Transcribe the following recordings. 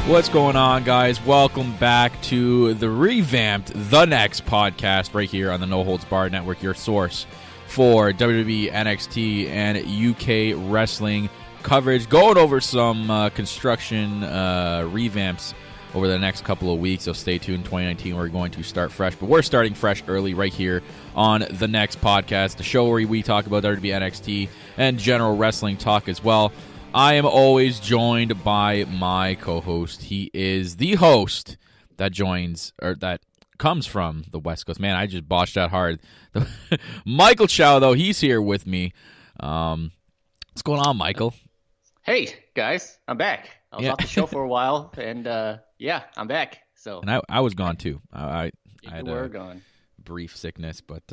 What's going on, guys? Welcome back to the revamped TheNXT Podcast right here on the No Holds Barred Network, your source for WWE, NXT, and UK wrestling coverage. Going over some construction revamps over the next couple of weeks, so stay tuned. 2019, we're going to start fresh, but we're starting fresh early right here on the TheNXT Podcast, the show where we talk about WWE, NXT, and general wrestling talk as well. I am always joined by my co-host. He is the host that comes from the West Coast. Man, I just botched that hard. Michael Chow, though, he's here with me. What's going on, Michael? Hey, guys, I'm back. I was off the show for a while, and I'm back. So, and I was gone too. I had gone. Brief sickness, but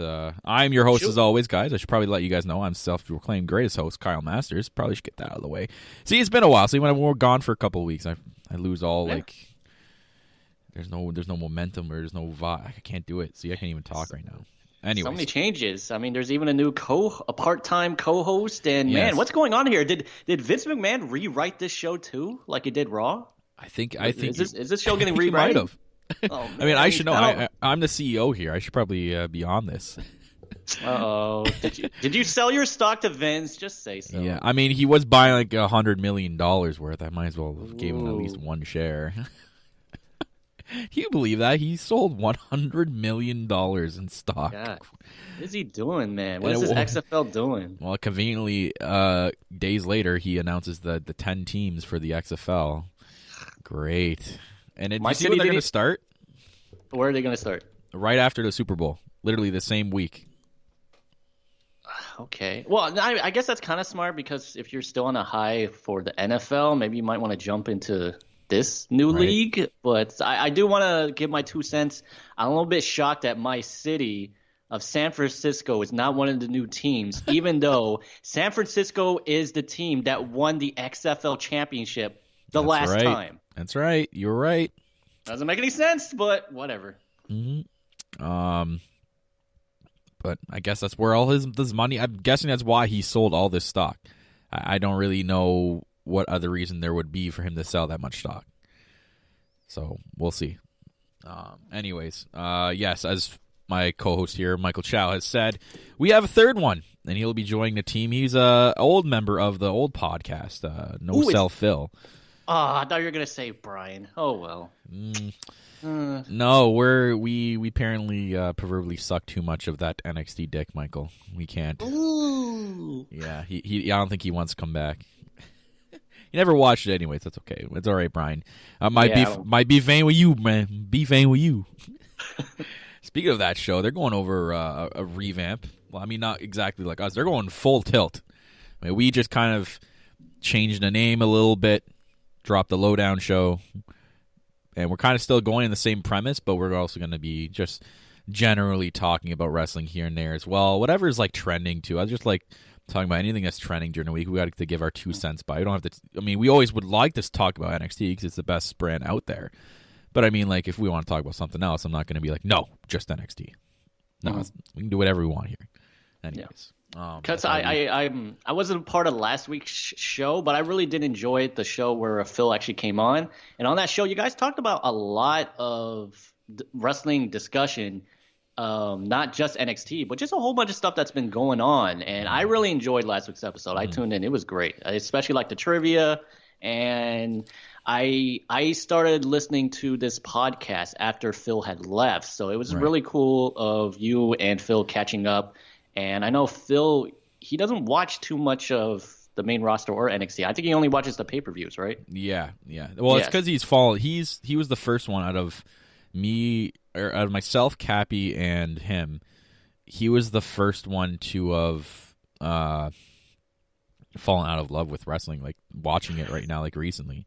I'm your host as always, guys. I should probably let you guys know I'm self-proclaimed greatest host, Kyle Masters. Probably should get that out of the way. See, it's been a while. See, when we're gone for a couple of weeks, I lose all there's no momentum or there's no vibe. I can't do it. See, I can't even talk right now. Anyways. So many changes. I mean, there's even a part-time co-host, and man, what's going on here? Did Vince McMahon rewrite this show too, like he did Raw? I think is this show getting rewritten? He might have. Oh, I mean, I should know. I'm the CEO here. I should probably be on this. Uh-oh. Did you sell your stock to Vince? Just say so. Yeah, I mean, he was buying like $100 million worth. I might as well have gave him at least one share. Can you believe that? He sold $100 million in stock. God. What is he doing, man? What is this XFL doing? Well, conveniently, days later, he announces the 10 teams for the XFL. Great. And do you see when they're going to start? Where are they going to start? Right after the Super Bowl. Literally the same week. Okay. Well, I guess that's kind of smart because if you're still on a high for the NFL, maybe you might want to jump into this new league. But I do want to give my 2 cents. I'm a little bit shocked that my city of San Francisco is not one of the new teams, even though San Francisco is the team that won the XFL championship last time. That's right. You're right. Doesn't make any sense, but whatever. Mm-hmm. But I guess that's where all his money. I'm guessing that's why he sold all this stock. I don't really know what other reason there would be for him to sell that much stock. So we'll see. Anyways, yes, as my co-host here, Michael Chow, has said, we have a third one, and he'll be joining the team. He's a old member of the old podcast, No Sell Phil. Oh, I thought you were gonna say Brian. Oh well. No, we apparently proverbially suck too much of that NXT dick, Michael. We can't. Ooh. Yeah, he I don't think he wants to come back. He never watched it anyways. That's okay. It's all right, Brian. Might be vain with you, man. Be vain with you. Speaking of that show, they're going over a revamp. Well, I mean, not exactly like us. They're going full tilt. I mean, we just kind of changed the name a little bit. Drop the Lowdown show, and we're kind of still going in the same premise, but we're also going to be just generally talking about wrestling here and there as well. Whatever is like trending too. I just like talking about anything that's trending during the week. We got to give our 2 cents by. We don't have to. I mean, we always would like to talk about NXT because it's the best brand out there. But I mean, like if we want to talk about something else, I'm not going to be like, no, just NXT. No, we can do whatever we want here. Anyways. Yeah. Because I wasn't part of last week's show, but I really did enjoy the show where Phil actually came on. And on that show, you guys talked about a lot of wrestling discussion, not just NXT, but just a whole bunch of stuff that's been going on. And I really enjoyed last week's episode. I tuned in. It was great. I especially liked the trivia. And I started listening to this podcast after Phil had left. So it was really cool of you and Phil catching up. And I know Phil, he doesn't watch too much of the main roster or NXT. I think he only watches the pay-per-views, right? Yeah. Well, it's because he's fallen. He was the first one out of me, or out of myself, Cappy, and him. He was the first one to have fallen out of love with wrestling, like watching it right now, like recently.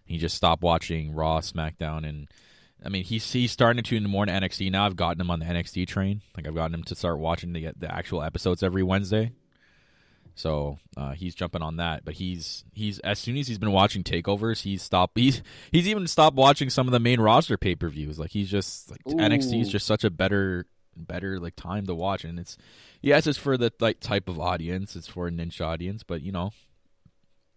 He just stopped watching Raw, SmackDown, and I mean, he's starting to tune more into NXT now. I've gotten him on the NXT train. Like I've gotten him to start watching the actual episodes every Wednesday. So he's jumping on that. But he's as soon as he's been watching takeovers, he's even stopped watching some of the main roster pay-per-views. Like he's just like NXT is just such a better like time to watch, and it's for the like type of audience. It's for a niche audience, but you know,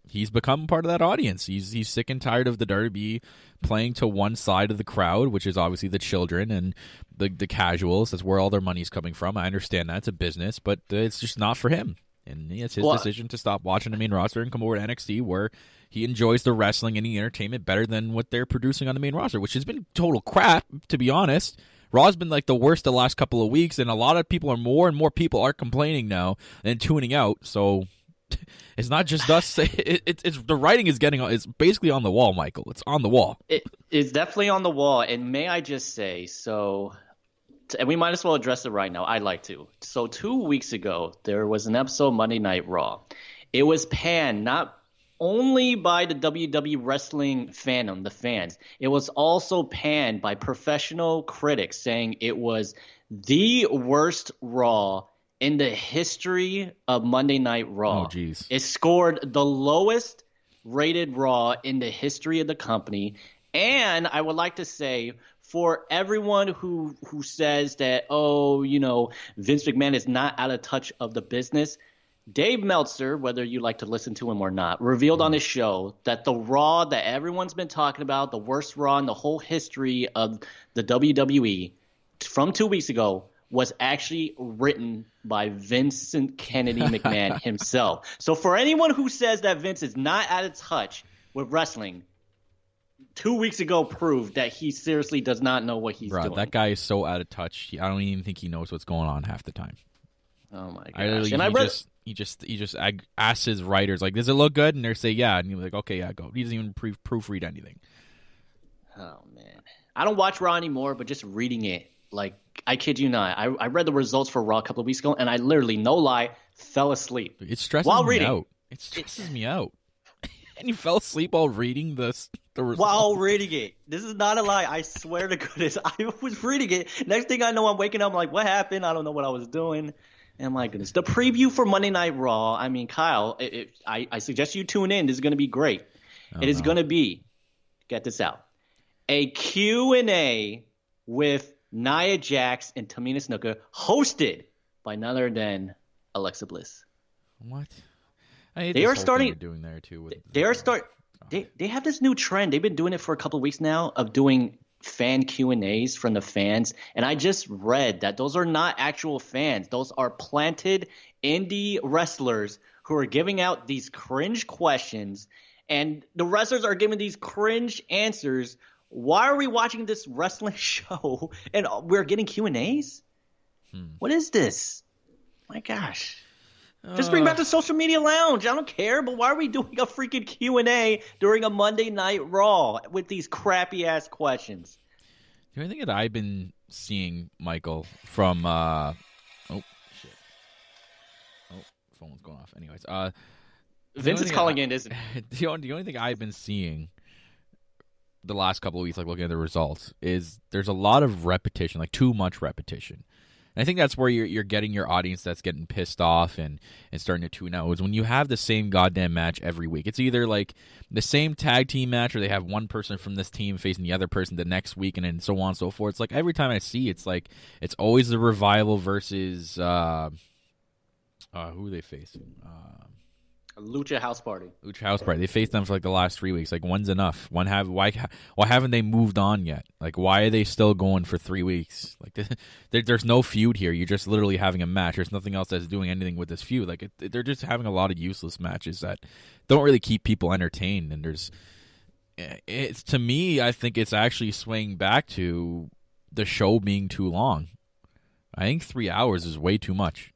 he's become part of that audience. He's sick and tired of the WWE playing to one side of the crowd, which is obviously the children and the casuals. That's where all their money's coming from. I understand that. It's a business, but it's just not for him. And it's his decision to stop watching the main roster and come over to NXT, where he enjoys the wrestling and the entertainment better than what they're producing on the main roster, which has been total crap, to be honest. Raw's been like the worst the last couple of weeks, and a lot of people more and more people are complaining now and tuning out. So it's not just us. It's the writing is it's basically on the wall, Michael. It's on the wall. It's definitely on the wall. And may I just say, and we might as well address it right now. I'd like to. So 2 weeks ago, there was an episode of Monday Night Raw. It was panned not only by the WWE wrestling fandom, the fans. It was also panned by professional critics, saying it was the worst Raw in the history of Monday Night Raw. Oh, jeez. It scored the lowest rated Raw in the history of the company. And I would like to say, for everyone who says that, Vince McMahon is not out of touch of the business, Dave Meltzer, whether you like to listen to him or not, revealed on his show that the Raw that everyone's been talking about, the worst Raw in the whole history of the WWE, from 2 weeks ago, was actually written by Vincent Kennedy McMahon himself. So for anyone who says that Vince is not out of touch with wrestling, 2 weeks ago proved that he seriously does not know what he's doing. That guy is so out of touch. I don't even think he knows what's going on half the time. Oh my gosh! He just asks his writers, like, does it look good? And they say, yeah. And he's like, okay, yeah, go. He doesn't even proofread anything. Oh, man. I don't watch Raw anymore, but just reading it, like, I kid you not. I read the results for Raw a couple of weeks ago, and I literally, no lie, fell asleep. It stresses me out. It stresses me out. And you fell asleep while reading the results? While reading it. This is not a lie. I swear to goodness. I was reading it. Next thing I know, I'm waking up. I'm like, what happened? I don't know what I was doing. And my goodness. The preview for Monday Night Raw, I mean, Kyle, I suggest you tune in. This is going to be great. It is going to be, get this out, a Q&A with Nia Jax and Tamina Snuka, hosted by none other than Alexa Bliss. What? They are starting doing there too. They have this new trend. They've been doing it for a couple of weeks now of doing fan Q&As from the fans, and I just read that those are not actual fans. Those are planted indie wrestlers who are giving out these cringe questions, and the wrestlers are giving these cringe answers. Why are we watching this wrestling show and we're getting Q&As? What is this? My gosh. Just bring back the social media lounge. I don't care, but why are we doing a freaking Q&A during a Monday Night Raw with these crappy-ass questions? The only thing that I've been seeing, Michael, from oh, shit. Oh, phone's going off. Anyways. Vince is calling in, isn't it? The only thing I've been seeing the last couple of weeks, like looking at the results, is there's a lot of repetition, like too much repetition. And I think that's where you're getting your audience that's getting pissed off and starting to tune out, is when you have the same goddamn match every week. It's either like the same tag team match, or they have one person from this team facing the other person the next week, and then so on and so forth. It's like every time I see, it's like it's always the Revival versus who are they facing? Lucha House Party. They faced them for like the last 3 weeks. Like, when's enough? Why haven't they moved on yet? Like, why are they still going for 3 weeks? Like, there's no feud here. You're just literally having a match. There's nothing else that's doing anything with this feud. Like, they're just having a lot of useless matches that don't really keep people entertained. And it's, to me, I think it's actually swaying back to the show being too long. I think 3 hours is way too much.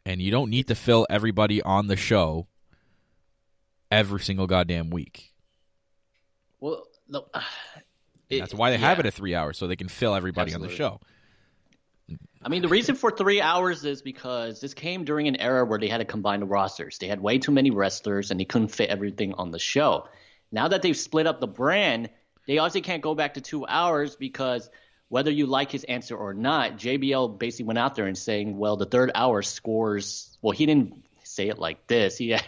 And you don't need to fill everybody on the show every single goddamn week. Well, that's why they have it at 3 hours, so they can fill everybody on the show. I mean, the reason for 3 hours is because this came during an era where they had to combine the rosters. They had way too many wrestlers, and they couldn't fit everything on the show. Now that they've split up the brand, they obviously can't go back to 2 hours, because whether you like his answer or not, JBL basically went out there and saying, well, the third hour scores – well, he didn't say it like this. The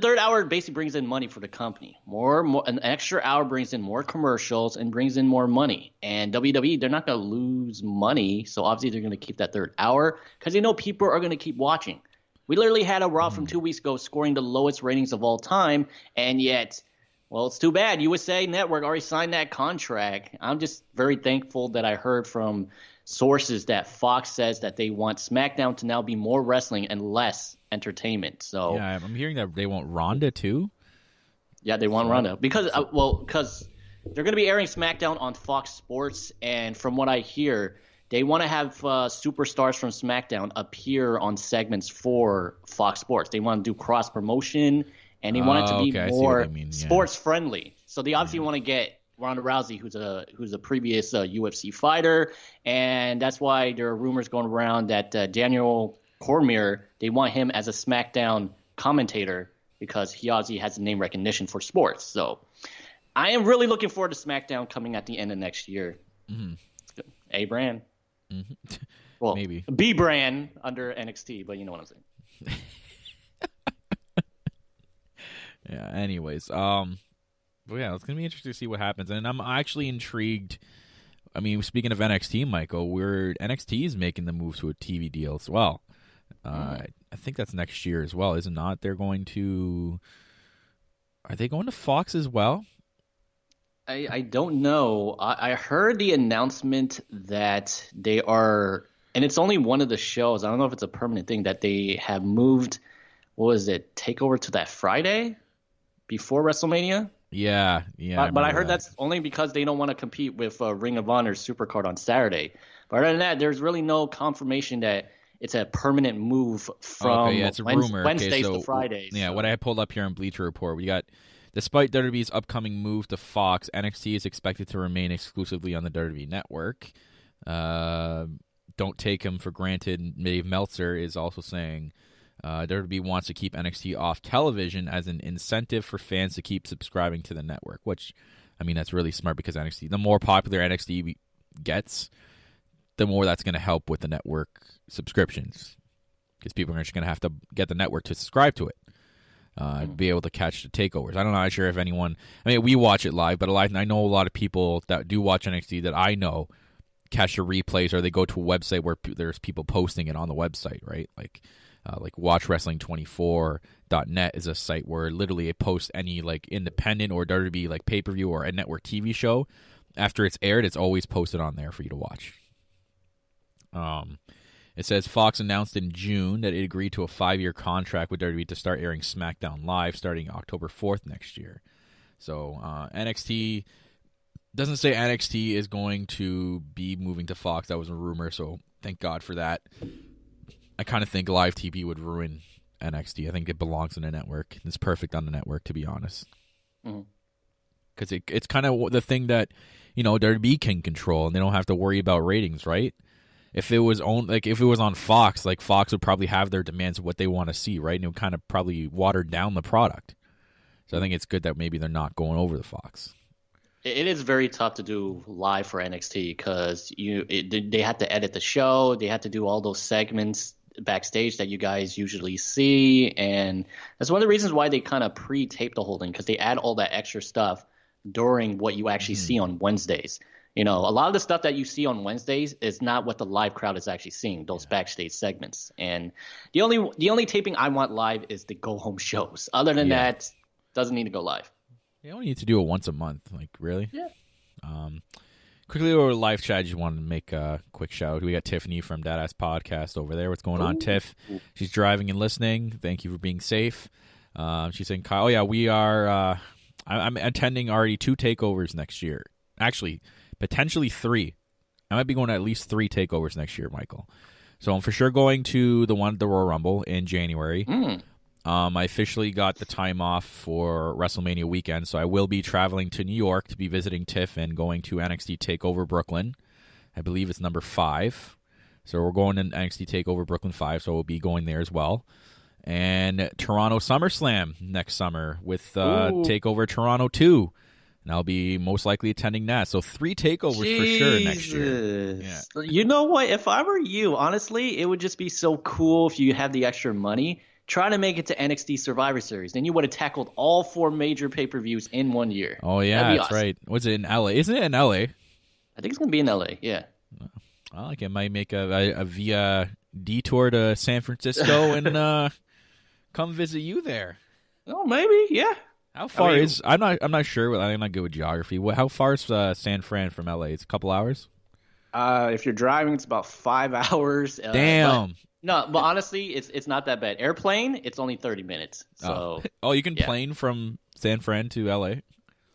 third hour basically brings in money for the company. An extra hour brings in more commercials and brings in more money. And WWE, they're not going to lose money, so obviously they're going to keep that third hour because they know people are going to keep watching. We literally had a Raw from 2 weeks ago scoring the lowest ratings of all time, and yet, well, it's too bad. USA Network already signed that contract. I'm just very thankful that I heard from sources that Fox says that they want SmackDown to now be more wrestling and less entertainment. So yeah, I'm hearing that they want Ronda too. Yeah, they want Ronda because they're going to be airing SmackDown on Fox Sports, and from what I hear, they want to have superstars from SmackDown appear on segments for Fox Sports. They want to do cross promotion, and they want it to be more sports friendly. So they obviously want to get Ronda Rousey, who's a previous UFC fighter, and that's why there are rumors going around that Daniel Cormier, they want him as a SmackDown commentator because he obviously has the name recognition for sports. So I am really looking forward to SmackDown coming at the end of next year. Mm-hmm. A brand. Mm-hmm. Well, maybe B brand under NXT, but you know what I'm saying. Yeah. Anyways, but yeah, it's gonna be interesting to see what happens, and I'm actually intrigued. I mean, speaking of NXT, Michael, NXT is making the move to a TV deal as well. I think that's next year as well, is it not? Are they going to Fox as well? I don't know. I heard the announcement that they are, and it's only one of the shows. I don't know if it's a permanent thing that they have moved. What was it? Takeover to that Friday before WrestleMania. Yeah. But I heard that's only because they don't want to compete with Ring of Honor's Supercard on Saturday. But other than that, there's really no confirmation that it's a permanent move from it's a rumor. Wednesdays to Fridays. Yeah, what I had pulled up here on Bleacher Report, we got, despite WWE's upcoming move to Fox, NXT is expected to remain exclusively on the WWE Network. Don't take him for granted. Dave Meltzer is also saying WWE wants to keep NXT off television as an incentive for fans to keep subscribing to the network, which, I mean, that's really smart because NXT, the more popular NXT gets, the more that's going to help with the network subscriptions, because people are just going to have to get the network to subscribe to it, be able to catch the takeovers. I'm not sure if anyone, I mean, we watch it live, but I know a lot of people that do watch NXT that I know catch the replays, or they go to a website where there's people posting it on the website, right? Like watchwrestling24.net is a site where literally it posts any like independent or WWE like pay-per-view or a network TV show. After it's aired, it's always posted on there for you to watch. It says Fox announced in June that it agreed to a 5-year contract with WWE to start airing SmackDown Live starting October 4th next year. So NXT doesn't say NXT is going to be moving to Fox. That was a rumor, so thank God for that. I kind of think live TV would ruin NXT. I think it belongs in a network. It's perfect on the network, to be honest. Because it's kind of the thing that, you know, WWE can control, and they don't have to worry about ratings, right? If it was on Fox, like Fox would probably have their demands of what they want to see, right? And it would kind of probably water down the product. So I think it's good that maybe they're not going over the Fox. It is very tough to do live for NXT because they have to edit the show, they have to do all those segments backstage that you guys usually see, and that's one of the reasons why they kind of pre-tape the whole thing, because they add all that extra stuff during what you actually see on Wednesdays. You know, a lot of the stuff that you see on Wednesdays is not what the live crowd is actually seeing, those backstage segments. And the only taping I want live is the go-home shows. Other than that, doesn't need to go live. You only need to do it once a month. Like, really? Yeah. Quickly over live chat, I just wanted to make a quick shout. We got Tiffany from TheNXT Podcast over there. What's going on, Tiff? She's driving and listening. Thank you for being safe. She's saying, Kyle, we are, I'm attending already 2 takeovers next year. Actually, potentially 3. I might be going to at least 3 takeovers next year, Michael. So I'm for sure going to the one at the Royal Rumble in January. I officially got the time off for WrestleMania weekend, so I will be traveling to New York to be visiting Tiff and going to NXT TakeOver Brooklyn. I believe it's number 5. So we're going to NXT TakeOver Brooklyn 5, so we'll be going there as well. And Toronto SummerSlam next summer with TakeOver Toronto 2. And I'll be most likely attending that. So 3 takeovers for sure next year. Yeah. You know what? If I were you, honestly, it would just be so cool if you had the extra money. Try to make it to NXT Survivor Series. Then you would have tackled all 4 major pay-per-views in 1 year. Oh, yeah, that's awesome. Right. What's it in L.A.? Isn't it in L.A.? I think it's going to be in L.A., yeah. Well, I might make a via detour to San Francisco and come visit you there. Oh, maybe, yeah. How far is? I'm not sure. I'm not good with geography. How far is San Fran from LA? It's a couple hours. If you're driving, it's about 5 hours. Damn. But honestly, it's not that bad. Airplane, it's only 30 minutes. So you can plane from San Fran to LA.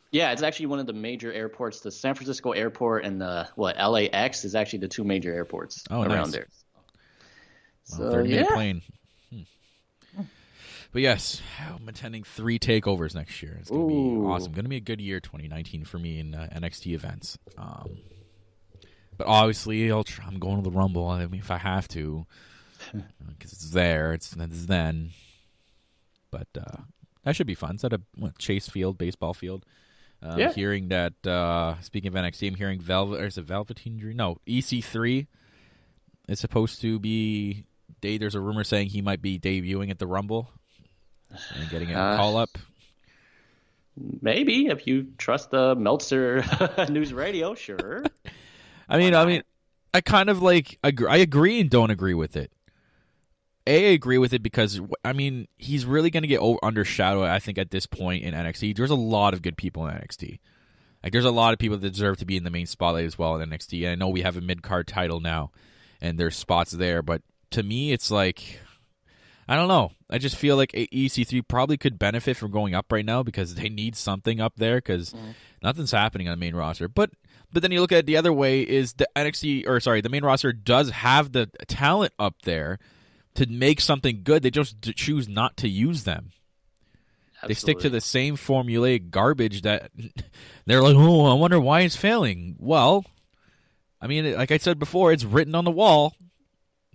Yeah, it's actually one of the major airports. The San Francisco airport and the LAX is actually the two major airports around there. So 30-minute plane. But yes, I'm attending 3 takeovers next year. It's going to be awesome. Going to be a good year, 2019 for me in NXT events. But obviously, I'm going to the Rumble. I mean, if I have to, because it's there. It's then. But that should be fun. It's at a Chase Field, baseball field. Hearing that, speaking of NXT, I'm hearing Velveteen Dream? No, EC3 is supposed to be. There's a rumor saying he might be debuting at the Rumble and getting a call up. Maybe if you trust the Meltzer News Radio, sure. I mean, I kind of I agree and don't agree with it. I agree with it because, I mean, he's really going to get undershadowed, I think, at this point in NXT. There's a lot of good people in NXT. There's a lot of people that deserve to be in the main spotlight as well in NXT. And I know we have a mid-card title now, and there's spots there. But to me, it's I don't know. I just feel like EC3 probably could benefit from going up right now because they need something up there because nothing's happening on the main roster. But then you look at it the other way is the the main roster does have the talent up there to make something good. They just choose not to use them. Absolutely. They stick to the same formulaic garbage that they're like, oh, I wonder why it's failing. Well, I mean, like I said before, it's written on the wall.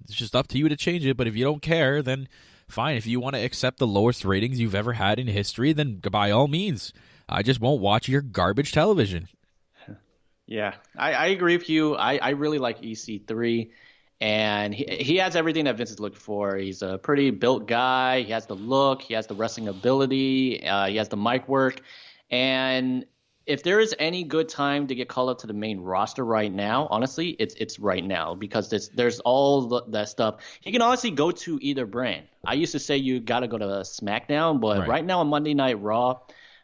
It's just up to you to change it. But if you don't care, then fine. If you want to accept the lowest ratings you've ever had in history, then by all means. I just won't watch your garbage television. Yeah, I agree with you. I really like EC3. And he has everything that Vince is looking for. He's a pretty built guy. He has the look. He has the wrestling ability. He has the mic work. And if there is any good time to get called up to the main roster right now, honestly, it's right now because there's all that stuff. He can honestly go to either brand. I used to say you got to go to SmackDown, but right now on Monday Night Raw,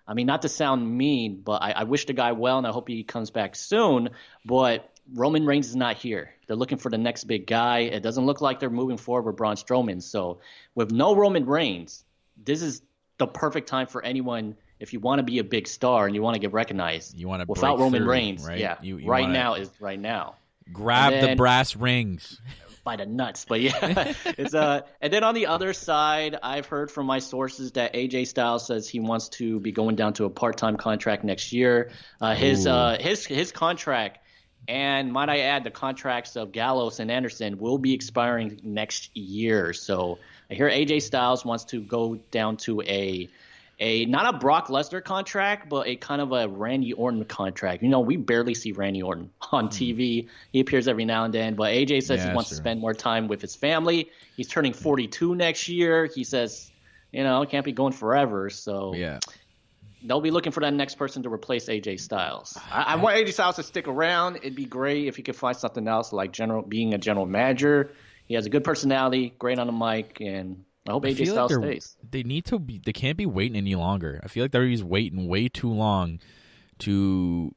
I mean, not to sound mean, but I wish the guy well, and I hope he comes back soon. But Roman Reigns is not here. They're looking for the next big guy. It doesn't look like they're moving forward with Braun Strowman. So with no Roman Reigns, this is the perfect time for anyone if you want to be a big star and you want to get recognized. You want to without Roman Reigns, right? Yeah, you right now is right now. Grab the brass rings. By the nuts, but yeah, it's and then on the other side, I've heard from my sources that AJ Styles says he wants to be going down to a part-time contract next year. His contract. And might I add, the contracts of Gallows and Anderson will be expiring next year. So I hear AJ Styles wants to go down to a not a Brock Lesnar contract, but a kind of a Randy Orton contract. You know, we barely see Randy Orton on TV. He appears every now and then. But AJ says he wants to spend more time with his family. He's turning 42 next year. He says, can't be going forever. So yeah. They'll be looking for that next person to replace AJ Styles. I want AJ Styles to stick around. It'd be great if he could find something else like being a general manager. He has a good personality, great on the mic, and I hope AJ Styles stays. They can't be waiting any longer. I feel like they're just waiting way too long to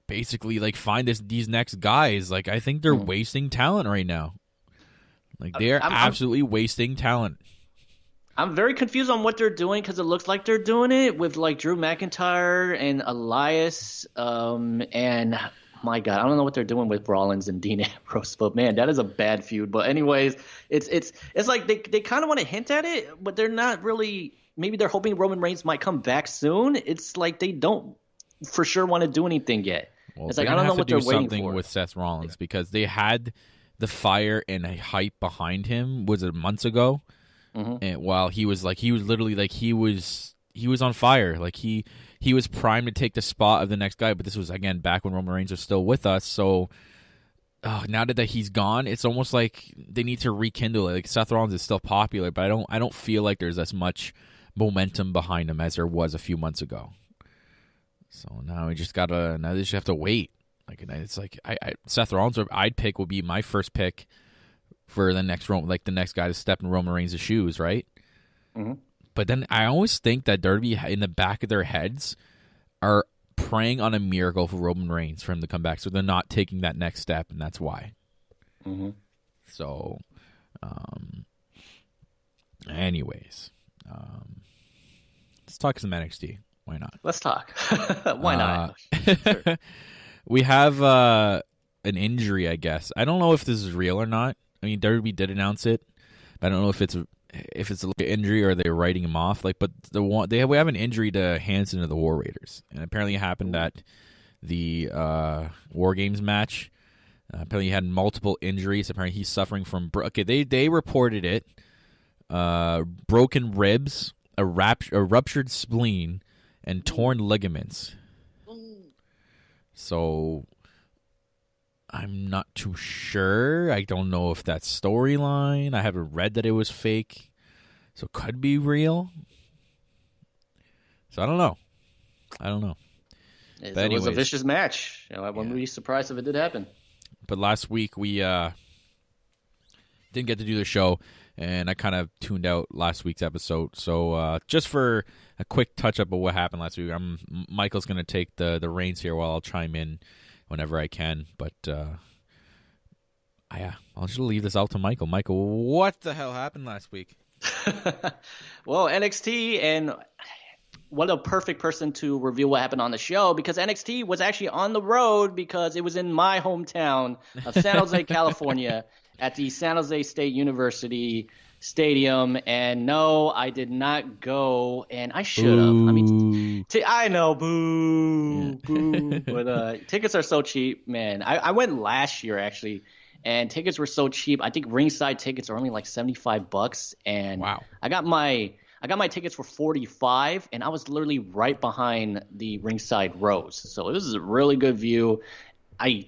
basically find these next guys. I think they're wasting talent right now. They're absolutely wasting talent. I'm very confused on what they're doing because it looks like they're doing it with Drew McIntyre and Elias. And my God, I don't know what they're doing with Rollins and Dean Ambrose, but man, that is a bad feud. But anyways, it's like they kind of want to hint at it, but they're not really. Maybe they're hoping Roman Reigns might come back soon. It's like they don't for sure want to do anything yet. Well, it's I don't know what they're waiting for. Something with Seth Rollins because they had the fire and a hype behind him. Was it months ago? Mm-hmm. And while he was literally he was on fire. He was primed to take the spot of the next guy, but this was again back when Roman Reigns was still with us. So now that he's gone, it's almost like they need to rekindle it. Seth Rollins is still popular, but I don't feel like there's as much momentum behind him as there was a few months ago. So now they just have to wait. It's Seth Rollins I'd pick would be my first pick for the next guy to step in Roman Reigns' shoes, right? Mm-hmm. But then I always think that WWE, in the back of their heads, are praying on a miracle for Roman Reigns for him to come back, so they're not taking that next step, and that's why. Mm-hmm. So, anyways, let's talk some NXT. Why not? Let's talk. Why not? Sure. We have an injury, I guess. I don't know if this is real or not. I mean, WWE did announce it, but I don't know if it's an injury or they're writing him off. But we have an injury to Hanson of the War Raiders, and apparently it happened at the War Games match. Apparently he had multiple injuries. Apparently he's suffering from they reported it: broken ribs, a ruptured spleen, and torn ligaments. So I'm not too sure. I don't know if that's storyline. I haven't read that it was fake, so it could be real. So I don't know. It was a vicious match. I wouldn't be surprised if it did happen. But last week we didn't get to do the show, and I kind of tuned out last week's episode. So just for a quick touch-up of what happened last week, Michael's going to take the reins here while I'll chime in whenever I can. But I'll just leave this out to Michael. Michael, what the hell happened last week? Well, NXT, and what a perfect person to reveal what happened on the show, because NXT was actually on the road because it was in my hometown of San Jose, California, at the San Jose State University Stadium. And no, I did not go, and I should have. I mean, I know, boo, boo. But tickets are so cheap, man. I went last year, actually, and tickets were so cheap. I think ringside tickets are only like $75, and wow. I got my tickets for $45, and I was literally right behind the ringside rows. So it was a really good view. I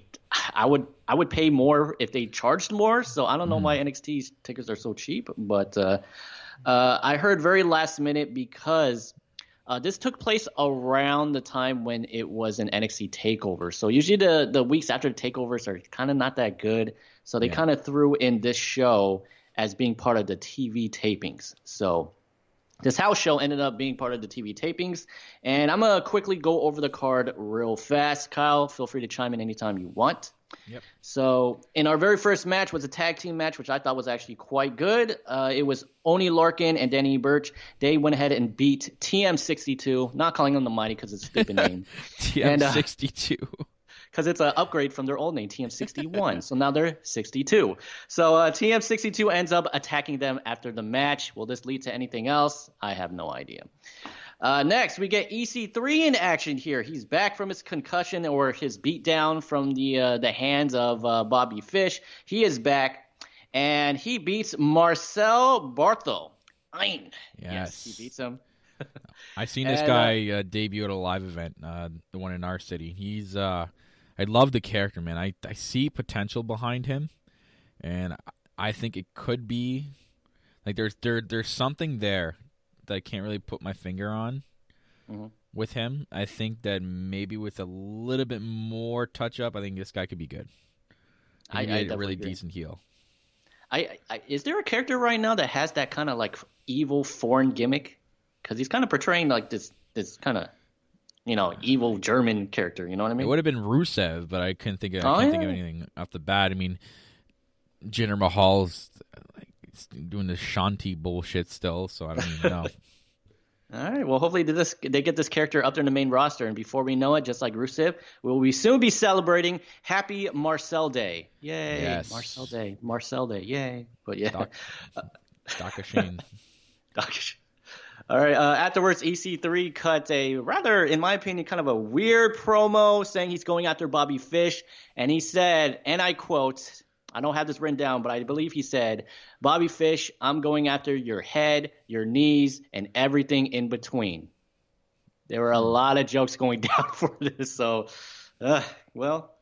would pay more if they charged more. So I don't know why NXT tickets are so cheap, but I heard very last minute because this took place around the time when it was an NXT takeover. So usually the weeks after the takeovers are kind of not that good. So they kind of threw in this show as being part of the TV tapings. So this house show ended up being part of the TV tapings, and I'm going to quickly go over the card real fast. Kyle, feel free to chime in anytime you want. Yep. So in our very first match was a tag team match, which I thought was actually quite good. It was Oney Lorcan and Danny Burch. They went ahead and beat TM62, not calling them the Mighty because it's a stupid name. TM62. Because it's an upgrade from their old name, TM61. So now they're 62. So TM62 ends up attacking them after the match. Will this lead to anything else? I have no idea. Next, we get EC3 in action here. He's back from his concussion or his beatdown from the hands of Bobby Fish. He is back, and he beats Marcel Barthel. Yes, he beats him. I've seen this guy debut at a live event, the one in our city. He's I love the character, man. I see potential behind him, and I think it could be like there's something there that I can't really put my finger on with him. I think that maybe with a little bit more touch up, I think this guy could be good. I a really agree. Decent heel. Is there a character right now that has that kind of like evil foreign gimmick? Because he's kind of portraying like this kind of evil German character. You know what I mean? It would have been Rusev, but I couldn't think of anything off the bat. I mean, Jinder Mahal's doing this Shanti bullshit still, so I don't even know. All right. Well, hopefully they get this character up there in the main roster, and before we know it, just like Rusev, we soon be celebrating Happy Marcel Day. Yay! Yes. Marcel Day. Yay! But yeah, Daka Shane. All right. Afterwards, EC3 cut a rather, in my opinion, kind of a weird promo saying he's going after Bobby Fish, and he said, and I quote, I don't have this written down, but I believe he said, "Bobby Fish, I'm going after your head, your knees, and everything in between." There were a lot of jokes going down for this, so, well,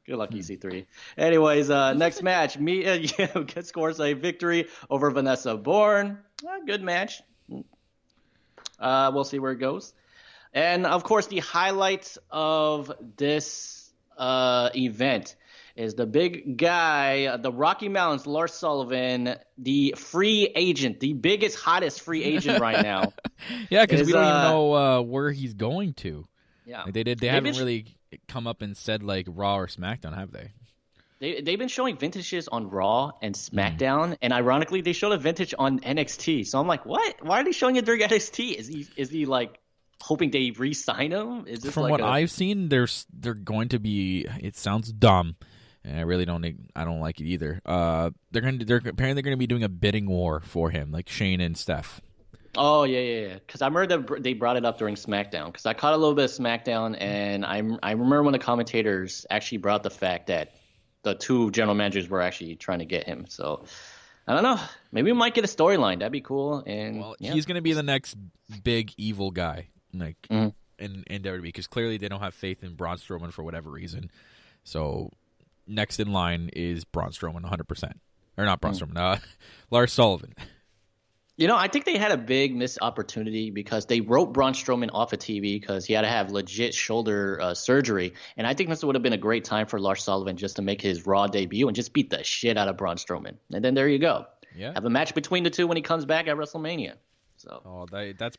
good luck, EC3. Anyways, next match, Mia scores a victory over Vanessa Bourne. Good match. We'll see where it goes. And, of course, the highlights of this event. is the big guy, the Rocky Mountains, Lars Sullivan, the free agent, the biggest, hottest free agent right now. Yeah, because we don't even know where he's going to. Yeah, like they haven't really come up and said like Raw or SmackDown, have they? They've been showing vintages on Raw and SmackDown, and ironically, they showed a vintage on NXT. So I'm like, what? Why are they showing it during NXT? Is he like hoping they re-sign him? Is this from what I've seen? They're going to be. It sounds dumb, and I really don't. I don't like it either. They're apparently going to be doing a bidding war for him, like Shane and Steph. Oh yeah. Because I remember they brought it up during SmackDown. Because I caught a little bit of SmackDown, and I remember when the commentators actually brought the fact that the two general managers were actually trying to get him. So I don't know. Maybe we might get a storyline. That'd be cool. And he's going to be the next big evil guy, like in WWE, because clearly they don't have faith in Braun Strowman for whatever reason. So next in line is Braun Strowman, 100%, or not Braun Strowman, Lars Sullivan. I think they had a big missed opportunity because they wrote Braun Strowman off of TV because he had to have legit shoulder surgery. And I think this would have been a great time for Lars Sullivan just to make his Raw debut and just beat the shit out of Braun Strowman. And then there you go. Yeah. Have a match between the two when he comes back at WrestleMania. So. That's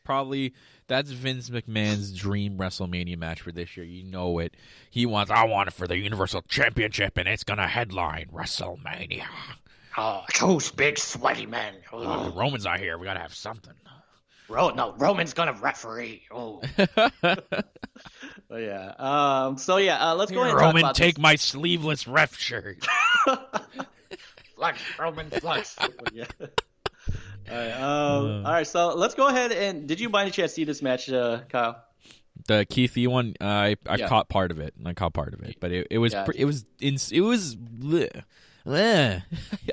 Vince McMahon's dream WrestleMania match for this year. You know it. I want it for the Universal Championship, and it's going to headline WrestleMania. Oh, who's big sweaty man? Roman's not here. We gotta have something. Roman's gonna referee. Oh, yeah. Let's go ahead and talk Roman, about take my sleeveless ref shirt. Flex, Roman, flex. Yeah. All right. So let's go ahead and. Did you by any chance see this match, Kyle? The Keith Lee one. I caught part of it. But it was. Bleh.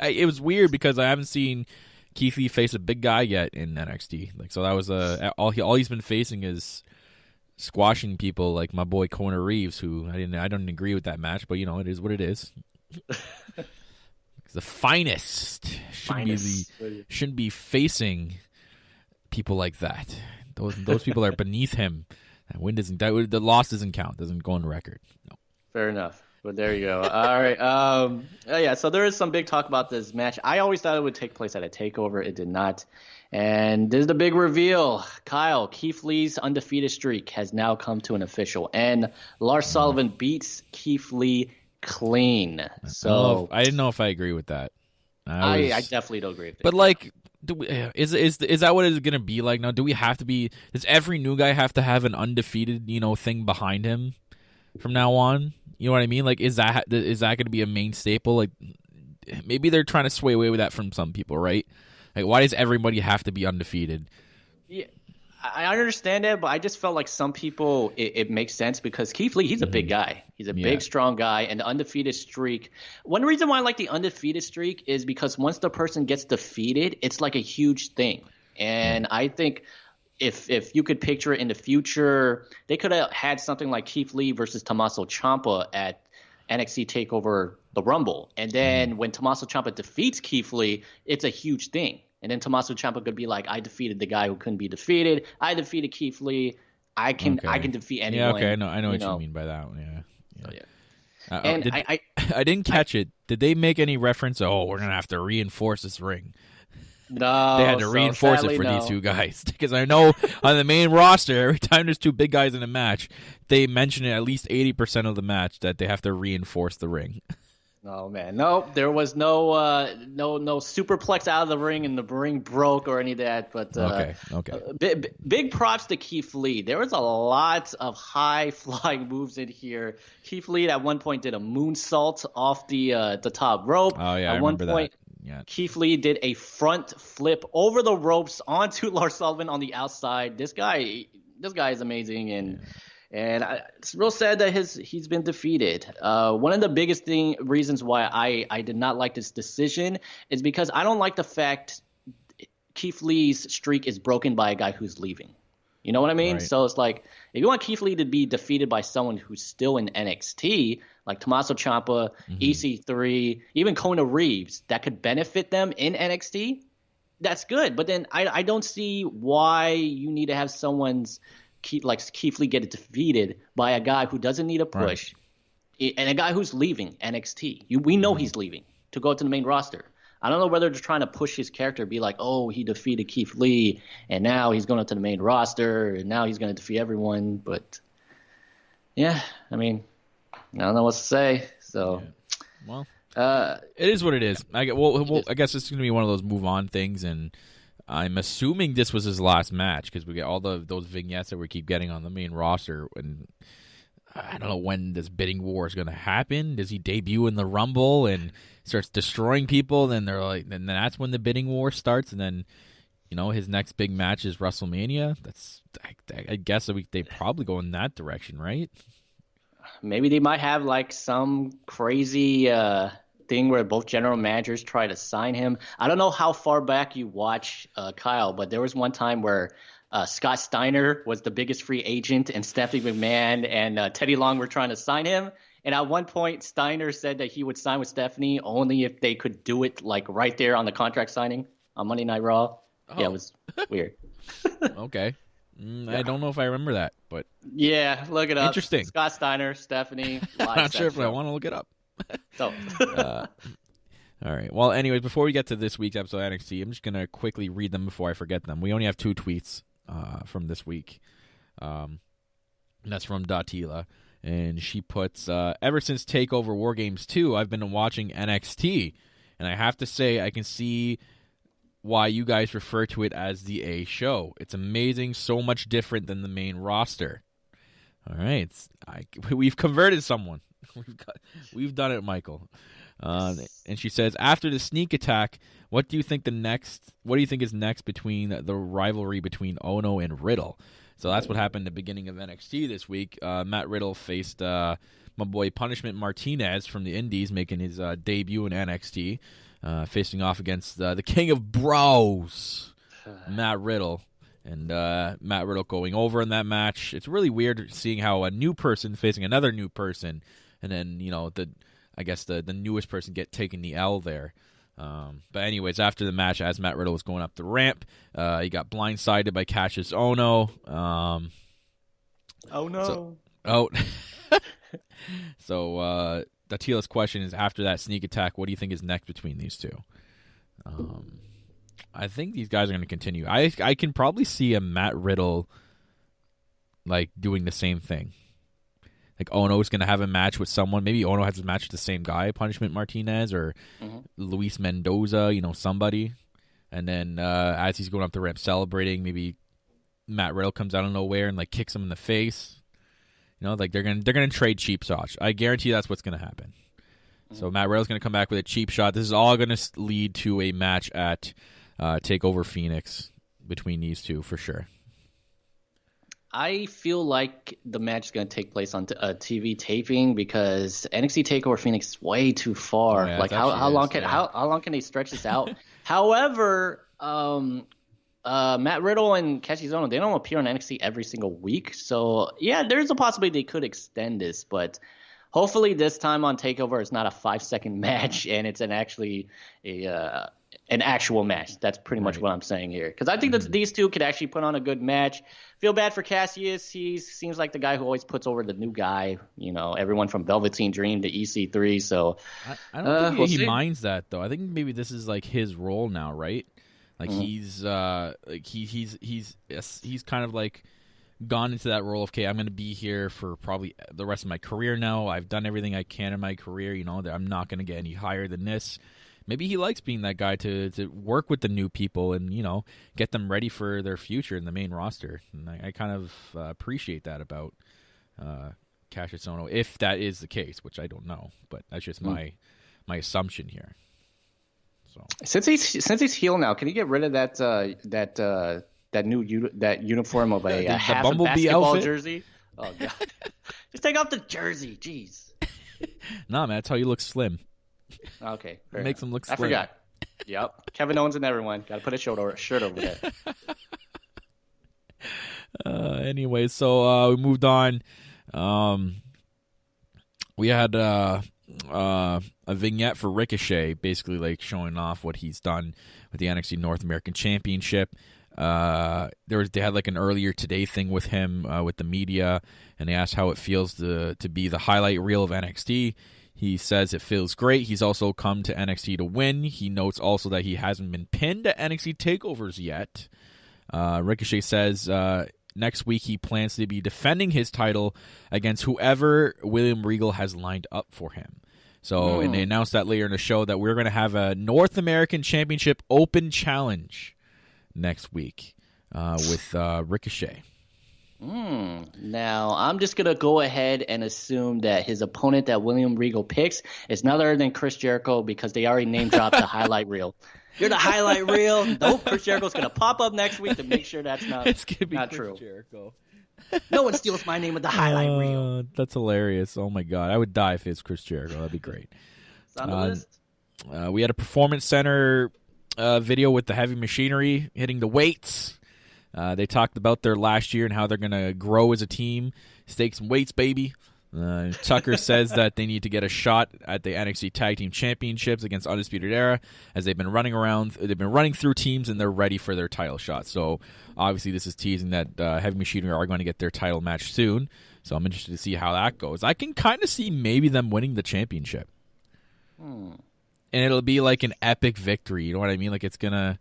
It was weird because I haven't seen Keith Lee face a big guy yet in NXT. Like, so that was all he's been facing is squashing people like my boy Conor Reeves, who I don't agree with that match, but it is what it is. The finest shouldn't be facing people like that. Those people are beneath him. The loss doesn't count. Doesn't go on the record. No. Fair enough. But there you go. All right. So there is some big talk about this match. I always thought it would take place at a takeover. It did not. And this is the big reveal. Kyle, Keith Lee's undefeated streak has now come to an official. And Lars Sullivan beats Keith Lee clean. So I didn't know if I agree with that. I definitely don't agree with that. But like, is that what it's going to be like now? Do we have to be? Does every new guy have to have an undefeated thing behind him from now on? You know what I mean? Like, is that going to be a main staple? Like, maybe they're trying to sway away with that from some people, right? Like, why does everybody have to be undefeated? Yeah, I understand that, but I just felt like some people it makes sense because Keith Lee, he's a big guy. He's a big, strong guy, and the undefeated streak. One reason why I like the undefeated streak is because once the person gets defeated, it's like a huge thing, and I think. If you could picture it in the future, they could have had something like Keith Lee versus Tommaso Ciampa at NXT TakeOver the Rumble. And then when Tommaso Ciampa defeats Keith Lee, it's a huge thing. And then Tommaso Ciampa could be like, I defeated the guy who couldn't be defeated. I defeated Keith Lee. I can defeat anyone. Yeah, okay. I know what you mean by that one. Yeah. So, and I didn't catch it. Did they make any reference? Oh, we're going to have to reinforce this ring. No, they had to reinforce it for these two guys because I know on the main roster, every time there's two big guys in a match, they mention it at least 80% of the match that they have to reinforce the ring. Oh man, no, there was no superplex out of the ring and the ring broke or any of that. But okay. Big props to Keith Lee. There was a lot of high flying moves in here. Keith Lee at one point did a moonsault off the top rope. Oh yeah, at I remember that. Yeah. Keith Lee did a front flip over the ropes onto Lars Sullivan on the outside. This guy is amazing, and it's real sad that he's been defeated. One of the biggest reasons why I did not like this decision is because I don't like the fact Keith Lee's streak is broken by a guy who's leaving. You know what I mean? Right. So it's like if you want Keith Lee to be defeated by someone who's still in NXT, like Tommaso Ciampa, EC3, even Conor Reeves, that could benefit them in NXT, that's good. But then I don't see why you need to have someone's like Keith Lee get defeated by a guy who doesn't need a push. and a guy who's leaving NXT. We know he's leaving to go to the main roster. I don't know whether they're trying to push his character, be like, oh, he defeated Keith Lee, and now he's going to the main roster, and now he's going to defeat everyone. But, yeah, I mean, I don't know what to say. So, yeah. Well, it is what it is. I guess it's going to be one of those move-on things, and I'm assuming this was his last match because we get all those vignettes that we keep getting on the main roster, and I don't know when this bidding war is going to happen. Does he debut in the Rumble and starts destroying people? Then then that's when the bidding war starts, and then his next big match is WrestleMania. I guess they probably go in that direction, right? Maybe they might have like some crazy thing where both general managers try to sign him. I don't know how far back you watch, Kyle, but there was one time where Scott Steiner was the biggest free agent, and Stephanie McMahon and Teddy Long were trying to sign him. And at one point, Steiner said that he would sign with Stephanie only if they could do it like right there on the contract signing on Monday Night Raw. Oh. Yeah, it was weird. Okay. I don't know if I remember that, but yeah, look it up. Interesting. Scott Steiner, Stephanie. I'm not sure if I want to look it up. So. All right. Well, anyways, before we get to this week's episode of NXT, I'm just going to quickly read them before I forget them. We only have 2 tweets from this week. And that's from Datila. And she puts, ever since TakeOver War Games 2, I've been watching NXT. And I have to say, I can see why you guys refer to it as the A show. It's amazing, so much different than the main roster. All right. We've converted someone. We've done it, Michael. And she says, after the sneak attack, what do you think is next between the rivalry between Ono and Riddle? So that's what happened at the beginning of NXT this week. Matt Riddle faced my boy Punishment Martinez from the Indies, making his debut in NXT, facing off against the King of Bros, Matt Riddle. And Matt Riddle going over in that match. It's really weird seeing how a new person facing another new person, and then the newest person get taking the L there. But anyways, after the match, as Matt Riddle was going up the ramp, he got blindsided by Cassius Ohno. Oh no! So Datila's question is: after that sneak attack, what do you think is next between these two? I think these guys are going to continue. I can probably see a Matt Riddle doing the same thing. Ono is going to have a match with someone. Maybe Ono has a match with the same guy, Punishment Martinez or Luis Mendoza, somebody. And then as he's going up the ramp celebrating, maybe Matt Riddle comes out of nowhere and kicks him in the face. They're going to trade cheap shots. I guarantee that's what's going to happen. So Matt Riddle's going to come back with a cheap shot. This is all going to lead to a match at TakeOver Phoenix between these two for sure. I feel like the match is going to take place on TV taping because NXT TakeOver Phoenix is way too far. Oh, yeah, how long can they stretch this out? However, Matt Riddle and Cassius Ohno, they don't appear on NXT every single week. So, yeah, there's a possibility they could extend this. But hopefully this time on TakeOver it's not a 5-second match and it's an actual match. That's pretty much what I'm saying here. Because I think that these two could actually put on a good match. Feel bad for Cassius. He seems like the guy who always puts over the new guy. Everyone from Velveteen Dream to EC3. So I don't think he minds that though. I think maybe this is his role now, right? He's kind of gone into that role of, okay, I'm going to be here for probably the rest of my career now. I've done everything I can in my career. I'm not going to get any higher than this. Maybe he likes being that guy to work with the new people and, get them ready for their future in the main roster. And I kind of appreciate that about Cassius Ohno, if that is the case, which I don't know. But that's just my assumption here. So since he's heel now, can he get rid of that uniform of a half a basketball outfit? Jersey? Oh god, just take off the jersey. Jeez. Nah, man, that's how you look slim. Okay, it makes him look slim. I forgot. Yep, Kevin Owens and everyone got to put a shirt over there. Anyway, so we moved on. We had a vignette for Ricochet, basically showing off what he's done with the NXT North American Championship. They had like an earlier today thing with him with the media, and they asked how it feels to be the highlight reel of NXT. He says it feels great. He's also come to NXT to win. He notes also that he hasn't been pinned at NXT takeovers yet. Ricochet says next week he plans to be defending his title against whoever William Regal has lined up for him. So, and they announced that later in the show that we're going to have a North American Championship Open Challenge next week with Ricochet. Now, I'm just going to go ahead and assume that his opponent that William Regal picks is none other than Chris Jericho, because they already name dropped the highlight reel. You're the highlight reel. Nope, Chris Jericho's going to pop up next week to make sure that's not true. Jericho. No one steals my name with the highlight reel. That's hilarious. Oh, my God. I would die if it's Chris Jericho. That'd be great. It's on the list. We had a Performance Center video with the heavy machinery hitting the weights. They talked about their last year and how they're going to grow as a team. Stake some weights, baby. Tucker says that they need to get a shot at the NXT Tag Team Championships against Undisputed Era, as they've been running through teams and they're ready for their title shot. So obviously this is teasing that Heavy Machinery are going to get their title match soon. So I'm interested to see how that goes. I can kind of see maybe them winning the championship. And it'll be like an epic victory. You know what I mean? Like it's going to...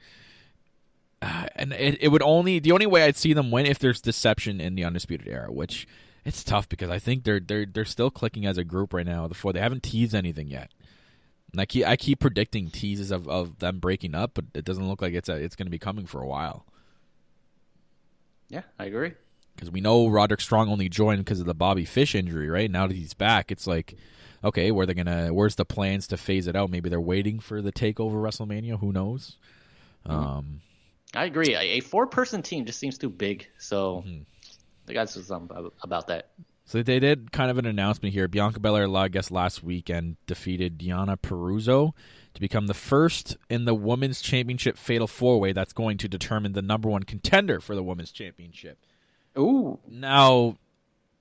and it would the only way I'd see them win if there's deception in the Undisputed Era, which it's tough because I think they're still clicking as a group right now. They haven't teased anything yet. And I keep predicting teases of them breaking up, but it doesn't look like it's going to be coming for a while. Yeah, I agree. Because we know Roderick Strong only joined because of the Bobby Fish injury, right? Now that he's back, it's like, okay, where's the plans to phase it out? Maybe they're waiting for the takeover WrestleMania. Who knows? I agree. A 4-person team just seems too big, so they got to do something about that. So they did kind of an announcement here. Bianca Belair, I guess, last weekend defeated Deonna Purrazzo to become the first in the Women's Championship Fatal 4-Way that's going to determine the number one contender for the Women's Championship. Ooh. Now,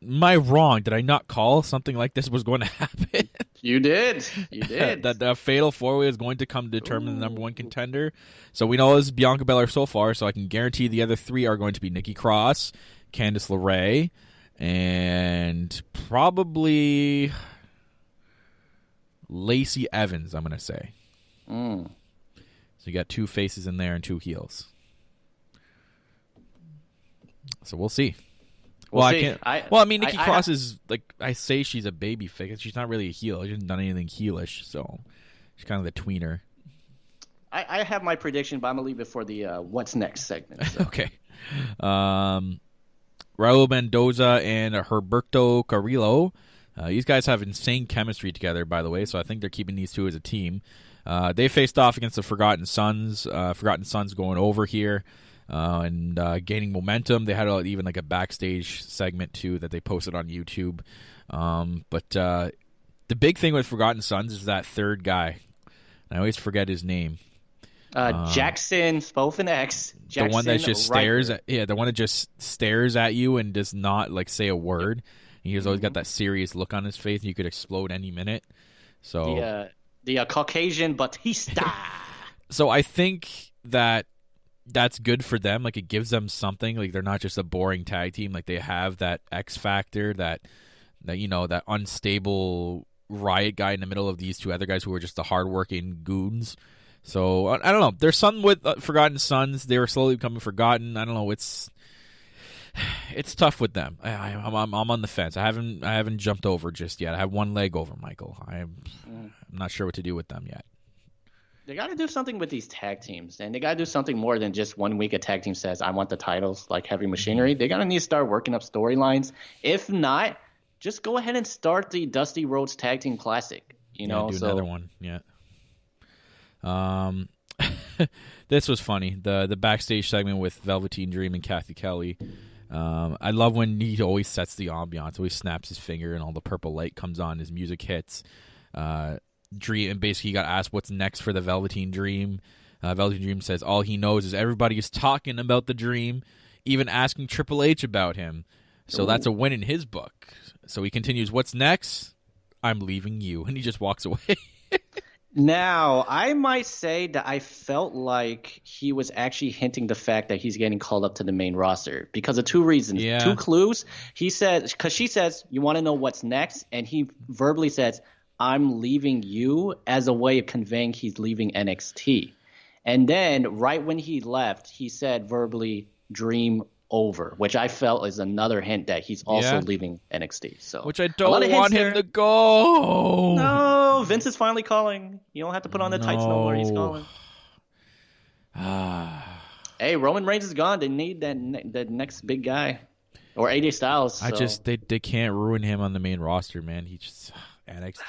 am I wrong? Did I not call something like this was going to happen? You did. That the Fatal 4-Way is going to come to determine the number one contender. So we know it's Bianca Belair so far, so I can guarantee the other three are going to be Nikki Cross, Candice LeRae, and probably Lacey Evans, I'm going to say. So you got 2 faces in there and 2 heels. So we'll see. Nikki Cross is like, I say she's a baby face. She's not really a heel. She hasn't done anything heelish, so she's kind of the tweener. I have my prediction, but I'm gonna leave it for the what's next segment. So. Okay. Raul Mendoza and Herberto Carrillo. These guys have insane chemistry together, by the way, so I think they're keeping these two as a team. They faced off against the Forgotten Sons. Forgotten Sons going over here. And gaining momentum. They had even like a backstage segment too that they posted on YouTube. But the big thing with Forgotten Sons is that third guy. I always forget his name. Jackson, spelled with an X. Jackson, the one that just stares at the one that just stares at you and does not like say a word. He's always got that serious look on his face. You could explode any minute. So the Caucasian Batista. So I think that's good for them. Like, it gives them something. Like, they're not just a boring tag team. Like, they have that X factor, that unstable riot guy in the middle of these 2 other guys who are just the hardworking goons. So I don't know. There's something with Forgotten Sons. They were slowly becoming forgotten. I don't know. It's tough with them. I'm on the fence. I haven't jumped over just yet. I have one leg over, Michael. I'm not sure what to do with them yet. They got to do something with these tag teams, and they got to do something more than just 1 week a tag team says, I want the titles, like Heavy Machinery. They got to need to start working up storylines. If not, just go ahead and start the Dusty Rhodes Tag Team Classic. Another one. Yeah. This was funny. The backstage segment with Velveteen Dream and Kathy Kelly. I love when he always sets the ambiance. Always snaps his finger and all the purple light comes on. His music hits. Dream, and basically he got asked what's next for the Velveteen Dream. Velveteen Dream says all he knows is everybody is talking about the Dream, even asking Triple H about him. So that's a win in his book. So he continues, what's next? I'm leaving you. And he just walks away. Now, I might say that I felt like he was actually hinting the fact that he's getting called up to the main roster because of two reasons. Yeah. Two clues. He said, because she says, you want to know what's next? And he verbally says, I'm leaving you, as a way of conveying he's leaving NXT. And then right when he left, he said verbally, dream over, which I felt is another hint that he's also leaving NXT. So, which I don't want him to go. No, Vince is finally calling. You don't have to put on the tights no more. He's calling. Hey, Roman Reigns is gone. They need that next big guy, or AJ Styles. So. They can't ruin him on the main roster, man. He just NXT.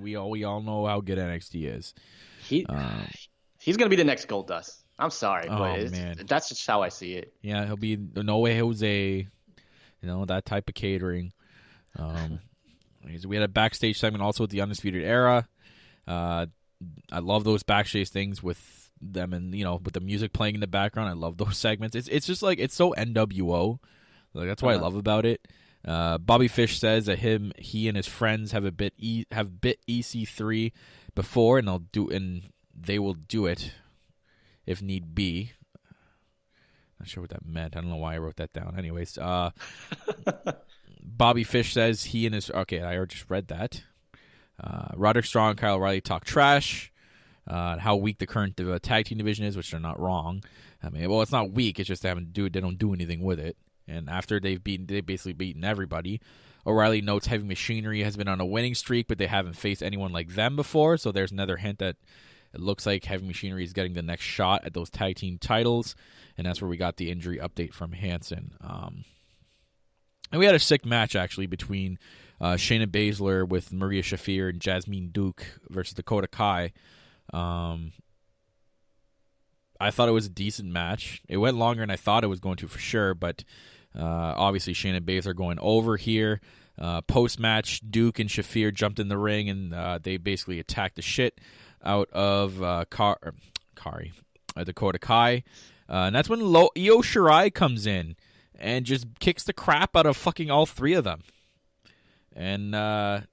You know, we all know how good NXT is. He's gonna be the next Goldust. I'm sorry, but that's just how I see it. Yeah, he'll be No Way Jose, you know, that type of catering. We had a backstage segment also with the Undisputed Era. I love those backstage things with them and, you know, with the music playing in the background. I love those segments. It's just like, it's so NWO. Like, that's what I love about it. Bobby Fish says that he and his friends have bit EC3 before, and they will do it if need be. Not sure what that meant. I don't know why I wrote that down. Anyways, Bobby Fish says he and his... Okay, I just read that. Roderick Strong and Kyle O'Reilly talk trash. How weak the current tag team division is, which they're not wrong. I mean, well, it's not weak. It's just they don't do anything with it. And after they basically beaten everybody. O'Reilly notes Heavy Machinery has been on a winning streak, but they haven't faced anyone like them before. So there's another hint that it looks like Heavy Machinery is getting the next shot at those tag team titles, and that's where we got the injury update from Hanson. And we had a sick match, actually, between Shayna Baszler with Maria Shafir and Jasmine Duke versus Dakota Kai. I thought it was a decent match. It went longer than I thought it was going to for sure, but obviously Shayna Baszler going over here. Post-match, Duke and Shafir jumped in the ring, and they basically attacked the shit out of Dakota Kai. And that's when Io Shirai comes in and just kicks the crap out of fucking all three of them. And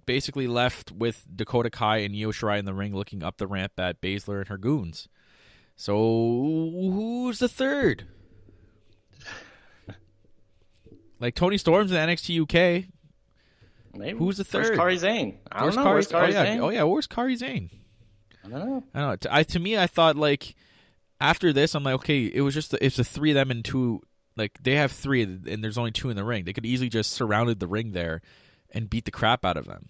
basically left with Dakota Kai and Io Shirai in the ring looking up the ramp at Baszler and her goons. So who's the third? Like Tony Storm's in NXT UK. Maybe. Who's the third? Where's Kairi Sane? I don't know. Where's Kairi Sane? Oh, yeah. Where's Kairi Sane? I don't know. I don't know. To me, I thought, like, after this, I'm like, okay, it's the three of them and two. Like, they have three, and there's only two in the ring. They could easily just surrounded the ring there and beat the crap out of them.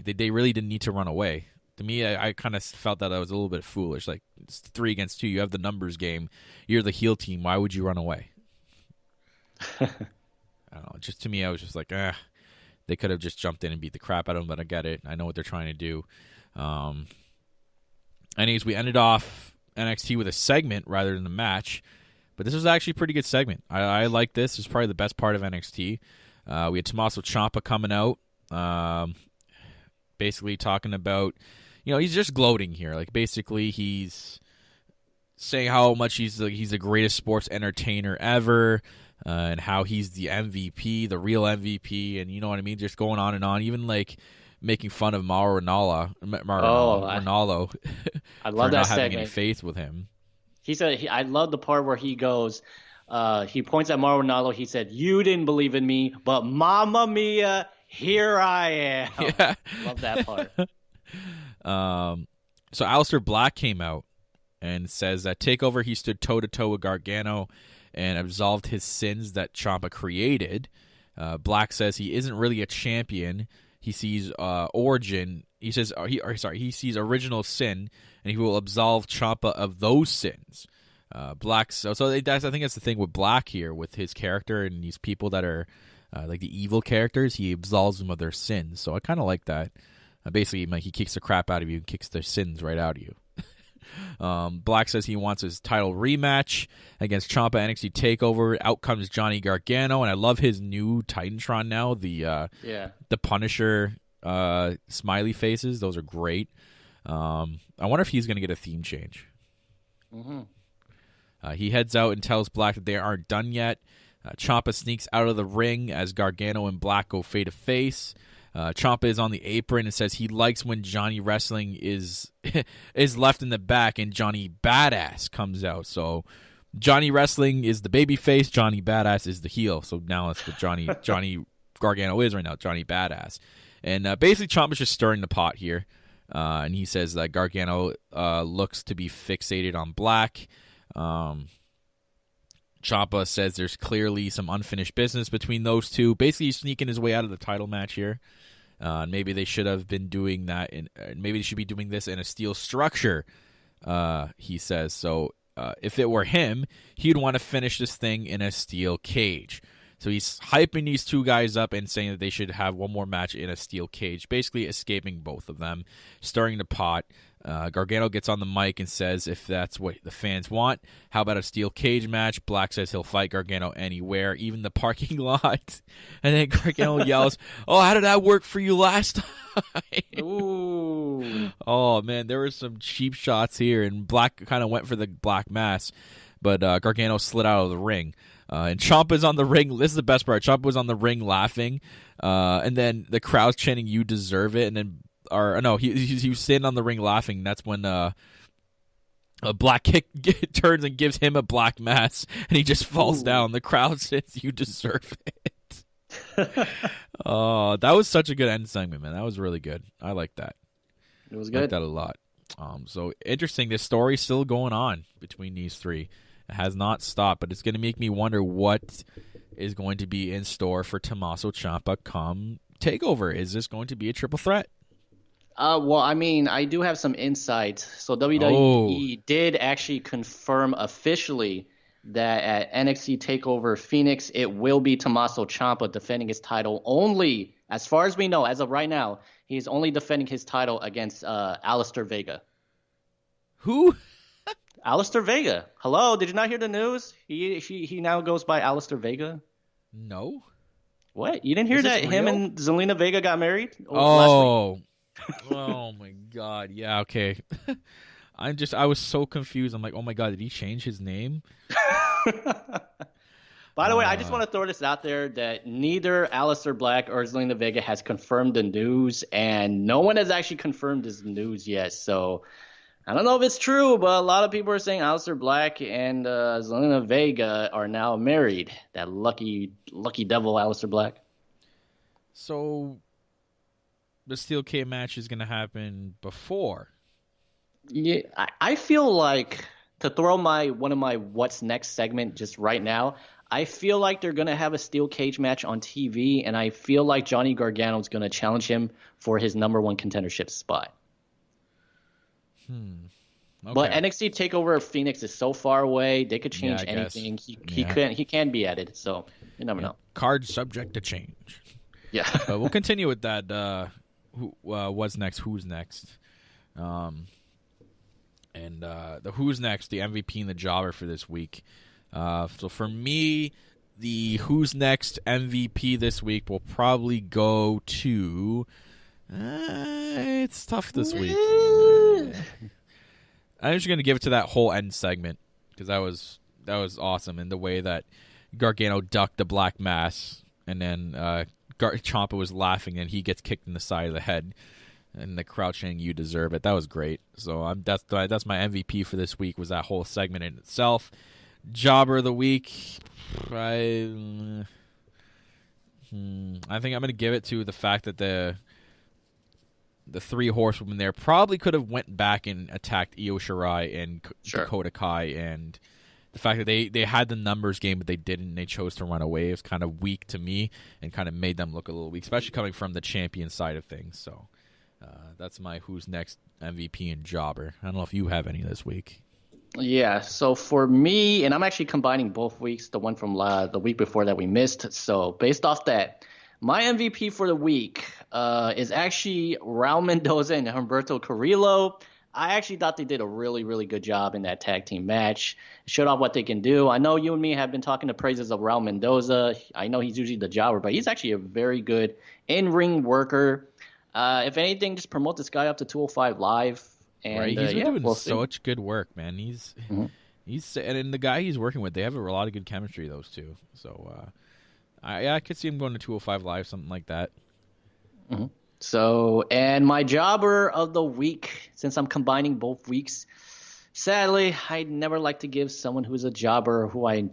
They really didn't need to run away. To me, I kind of felt that I was a little bit foolish. Like, it's 3 against 2. You have the numbers game. You're the heel team. Why would you run away? I don't know. Just to me, I was just like, they could have just jumped in and beat the crap out of them, but I get it. I know what they're trying to do. Anyways, we ended off NXT with a segment rather than a match, but this was actually a pretty good segment. I like this. It's probably the best part of NXT. We had Tommaso Ciampa coming out, basically talking about, you know, he's just gloating here. Like, basically, he's saying how much he's the greatest sports entertainer ever. And how he's the MVP, the real MVP, and you know what I mean? Just going on and on, even like making fun of Mauro Ranallo. I love that not segment. Having any faith with him. He said, I love the part where he goes, he points at Mauro Ranallo. He said, "You didn't believe in me, but Mamma Mia, here I am." Yeah. Love that part. So Aleister Black came out and says that TakeOver he stood toe to toe with Gargano and absolved his sins that Ciampa created. Black says he isn't really a champion. He sees origin. He says he sees original sin, and he will absolve Ciampa of those sins. Black. So I think that's the thing with Black here, with his character and these people that are like the evil characters. He absolves them of their sins. So I kind of like that. Basically, like, he kicks the crap out of you and kicks their sins right out of you. Black says he wants his title rematch against Ciampa NXT TakeOver. Out comes Johnny Gargano, and I love his new Titantron now. The Punisher smiley faces; those are great. I wonder if he's going to get a theme change. Mm-hmm. He heads out and tells Black that they aren't done yet. Ciampa sneaks out of the ring as Gargano and Black go face to face. Ciampa is on the apron and says he likes when Johnny Wrestling is is left in the back and Johnny Badass comes out. So Johnny Wrestling is the baby face, Johnny Badass is the heel. So now that's what Johnny Gargano is right now, Johnny Badass. And basically Ciampa's just stirring the pot here. And he says that Gargano looks to be fixated on black. Ciampa says there's clearly some unfinished business between those two. Basically, he's sneaking his way out of the title match here. Maybe they should have been doing that. Maybe they should be doing this in a steel structure, he says. So if it were him, he'd want to finish this thing in a steel cage. So he's hyping these two guys up and saying that they should have one more match in a steel cage, basically escaping both of them, stirring the pot. Gargano gets on the mic and says if that's what the fans want, how about a steel cage match? Black says he'll fight Gargano anywhere, even the parking lot. And then Gargano yells, "Oh, how did that work for you last time?" Ooh. Oh, man, there were some cheap shots here, and Black kind of went for the black mass, but Gargano slid out of the ring. And Ciampa's on the ring. This is the best part. Ciampa was on the ring laughing, and then the crowd's chanting, "You deserve it," and then he was standing on the ring laughing. That's when a Black turns and gives him a black mass, and he just falls down. The crowd says, "You deserve it." Oh, that was such a good end segment, man. That was really good. I like that. It was I good. like that a lot. So interesting. This story's still going on between these three. It has not stopped, but it's going to make me wonder what is going to be in store for Tommaso Ciampa come TakeOver. Is this going to be a triple threat? Well, I mean, I do have some insight. So WWE did actually confirm officially that at NXT TakeOver Phoenix, it will be Tommaso Ciampa defending his title only, as far as we know, as of right now, he's only defending his title against Alistair Vega. Who? Alistair Vega. Hello, did you not hear the news? He now goes by Alistair Vega. No. What? You didn't hear that him and Zelina Vega got married? Oh. Oh my God. Yeah, okay. I was so confused. I'm like, oh my God, did he change his name? By the way, I just want to throw this out there that neither Alistair Black or Zelina Vega has confirmed the news, and no one has actually confirmed this news yet. So I don't know if it's true, but a lot of people are saying Alistair Black and Zelina Vega are now married. That lucky devil, Alistair Black. So the steel cage match is going to happen before. Yeah, I feel like, to throw one of my what's next segment just right now, I feel like they're going to have a steel cage match on TV, and I feel like Johnny Gargano is going to challenge him for his number one contendership spot. Okay. But NXT TakeOver Phoenix is so far away; they could change anything. He can be added, so you never know. Card subject to change. Yeah, but we'll continue with that. What's next? Who's next? And the who's next? The MVP and the jobber for this week. So for me, the who's next MVP this week will probably go to. It's tough this week. I'm just going to give it to that whole end segment because that was awesome, and the way that Gargano ducked the black mass, and then Ciampa was laughing, and he gets kicked in the side of the head, and the crowd chanting, "You deserve it." That was great. So that's my MVP for this week, was that whole segment in itself. Jobber of the week, I think I'm going to give it to the fact that the three horsewomen there probably could have went back and attacked Io Shirai and Dakota Kai, and the fact that they had the numbers game but they didn't, they chose to run away, is kind of weak to me and kind of made them look a little weak, especially coming from the champion side of things. So that's my who's next MVP and jobber. I don't know if you have any this week. Yeah, so for me, and I'm actually combining both weeks, the one from the week before that we missed. So based off that, my MVP for the week is actually Raul Mendoza and Humberto Carrillo. I actually thought they did a really, really good job in that tag team match. It showed off what they can do. I know you and me have been talking the praises of Raul Mendoza. I know he's usually the jobber, but he's actually a very good in-ring worker. If anything, just promote this guy up to 205 Live. And, right, he's been doing such good work, man. He's and the guy he's working with, they have a lot of good chemistry, those two. So I could see him going to 205 Live, something like that. Mm-hmm. So, and my jobber of the week, since I'm combining both weeks, sadly, I'd never like to give someone who's a jobber who I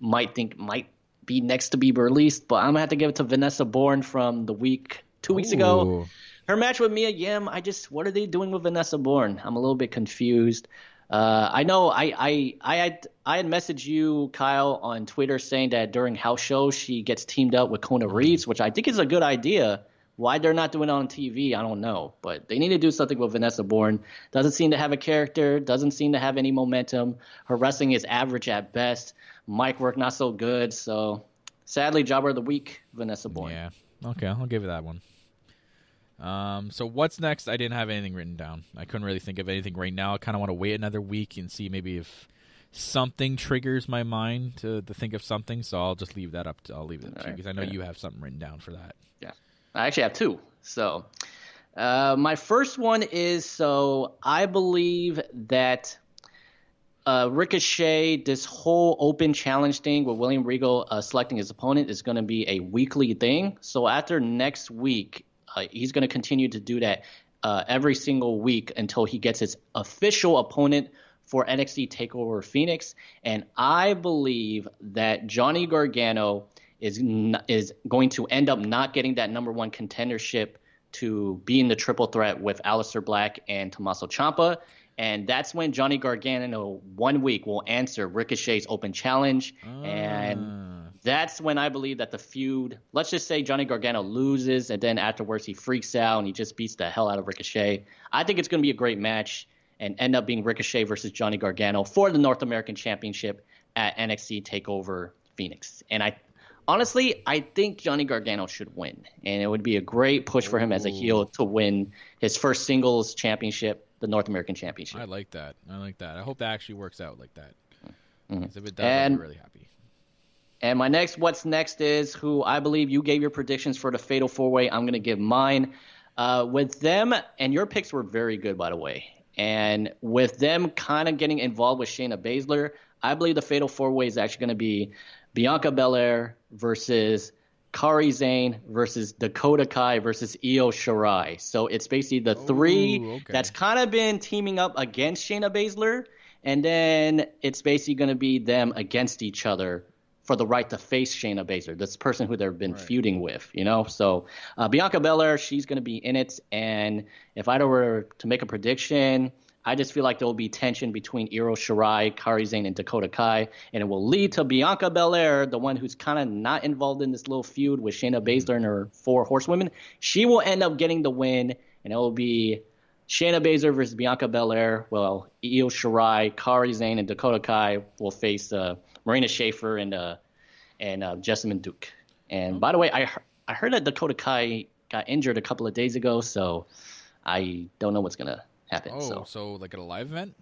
might think might be next to be released, but I'm going to have to give it to Vanessa Bourne from the week 2 weeks ago. Her match with Mia Yim, what are they doing with Vanessa Bourne? I'm a little bit confused. I know I had messaged you, Kyle, on Twitter saying that during house shows she gets teamed up with Kona Reeves, which I think is a good idea. Why they're not doing it on TV, I don't know. But they need to do something with Vanessa Bourne. Doesn't seem to have a character, doesn't seem to have any momentum. Her wrestling is average at best. Mic work not so good. So sadly, jobber of the week, Vanessa Bourne. Yeah. Okay, I'll give you that one. So what's next? I didn't have anything written down. I couldn't really think of anything right now. I kind of want to wait another week and see maybe if something triggers my mind to think of something. So I'll just leave that up. I'll leave it to you because I know you have something written down for that. Yeah, I actually have two. So my first one is, I believe that Ricochet, this whole open challenge thing with William Regal selecting his opponent is going to be a weekly thing. So after next week, he's going to continue to do that every single week until he gets his official opponent for NXT TakeOver Phoenix. And I believe that Johnny Gargano is going to end up not getting that number one contendership to be in the triple threat with Aleister Black and Tommaso Ciampa. And that's when Johnny Gargano 1 week will answer Ricochet's open challenge. And that's when I believe that the feud, let's just say Johnny Gargano loses and then afterwards he freaks out and he just beats the hell out of Ricochet. I think it's going to be a great match and end up being Ricochet versus Johnny Gargano for the North American Championship at NXT TakeOver Phoenix. And honestly, I think Johnny Gargano should win. And it would be a great push for him as a heel to win his first singles championship, the North American Championship. I like that. I hope that actually works out like that. Because if it does, I'll be really happy. And my what's next is who I believe you gave your predictions for the Fatal 4-Way. I'm going to give mine. With them, and your picks were very good, by the way. And with them kind of getting involved with Shayna Baszler, I believe the Fatal 4-Way is actually going to be Bianca Belair versus Kairi Sane versus Dakota Kai versus Io Shirai. So it's basically the three that's kind of been teaming up against Shayna Baszler. And then it's basically going to be them against each other for the right to face Shayna Baszler, this person who they've been feuding with, So Bianca Belair, she's going to be in it. And if I were to make a prediction, I just feel like there will be tension between Io Shirai, Kairi Sane, and Dakota Kai. And it will lead to Bianca Belair, the one who's kind of not involved in this little feud with Shayna Baszler and her 4 horsewomen. She will end up getting the win, and it will be Shayna Baszler versus Bianca Belair. Well, Io Shirai, Kairi Sane, and Dakota Kai will face Marina Shafir and Jessamine Duke. And by the way, I heard that Dakota Kai got injured a couple of days ago, so I don't know what's going to happen. So like at a live event?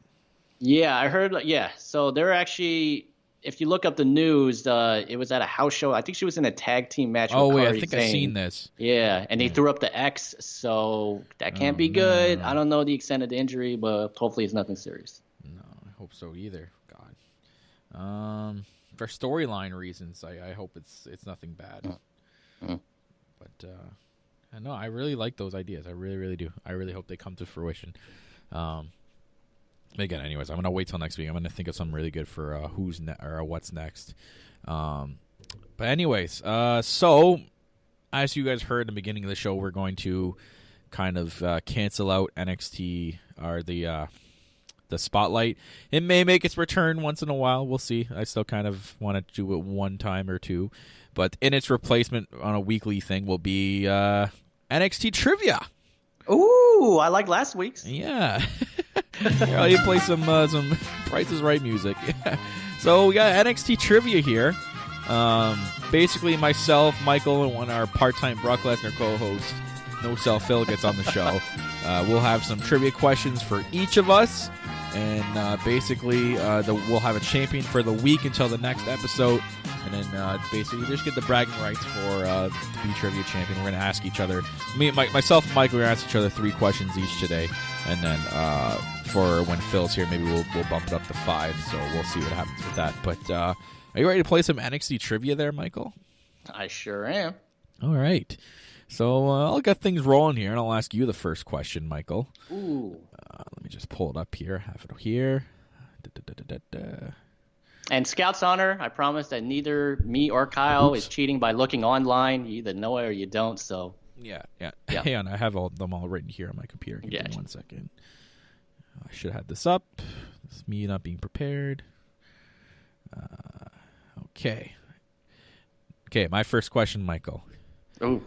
Yeah, I heard. Yeah, so they're actually, if you look up the news, it was at a house show. I think she was in a tag team match. Oh, with wait, Kairi I think Sane. I've seen this. Yeah, and they threw up the X, so that can't be good. I don't know the extent of the injury, but hopefully it's nothing serious. No, I hope so either. God. For storyline reasons, I hope it's nothing bad. But no, I really like those ideas. I really, really do. I really hope they come to fruition. Again, anyways, I'm gonna wait till next week. I'm gonna think of something really good for what's next. But anyways, so as you guys heard in the beginning of the show, we're going to kind of cancel out NXT or the Spotlight. It may make its return once in a while. We'll see. I still kind of want to do it one time or two. But in its replacement on a weekly thing will be NXT Trivia. Ooh, I like last week's. Yeah. Here, you play some Price is Right music. Yeah. So we got NXT Trivia here. Basically, myself, Michael, and one of our part-time Brock Lesnar co-host, No Cell Phil, gets on the show. We'll have some trivia questions for each of us. And basically, we'll have a champion for the week until the next episode. And then basically, just get the bragging rights for to be trivia champion. We're going to ask each other, myself and Mike, we're going to ask each other 3 questions each today. And then for when Phil's here, maybe we'll bump it up to 5. So we'll see what happens with that. But are you ready to play some NXT trivia there, Michael? I sure am. All right. So I'll get things rolling here, and I'll ask you the first question, Michael. Ooh. Let me just pull it up here. Have it here. And Scout's honor, I promise that neither me or Kyle is cheating by looking online. You either know it or you don't. So yeah. Hang on, I have them all written here on my computer. Give me 1 second. I should have this up. This is me not being prepared. Okay, my first question, Michael. Ooh.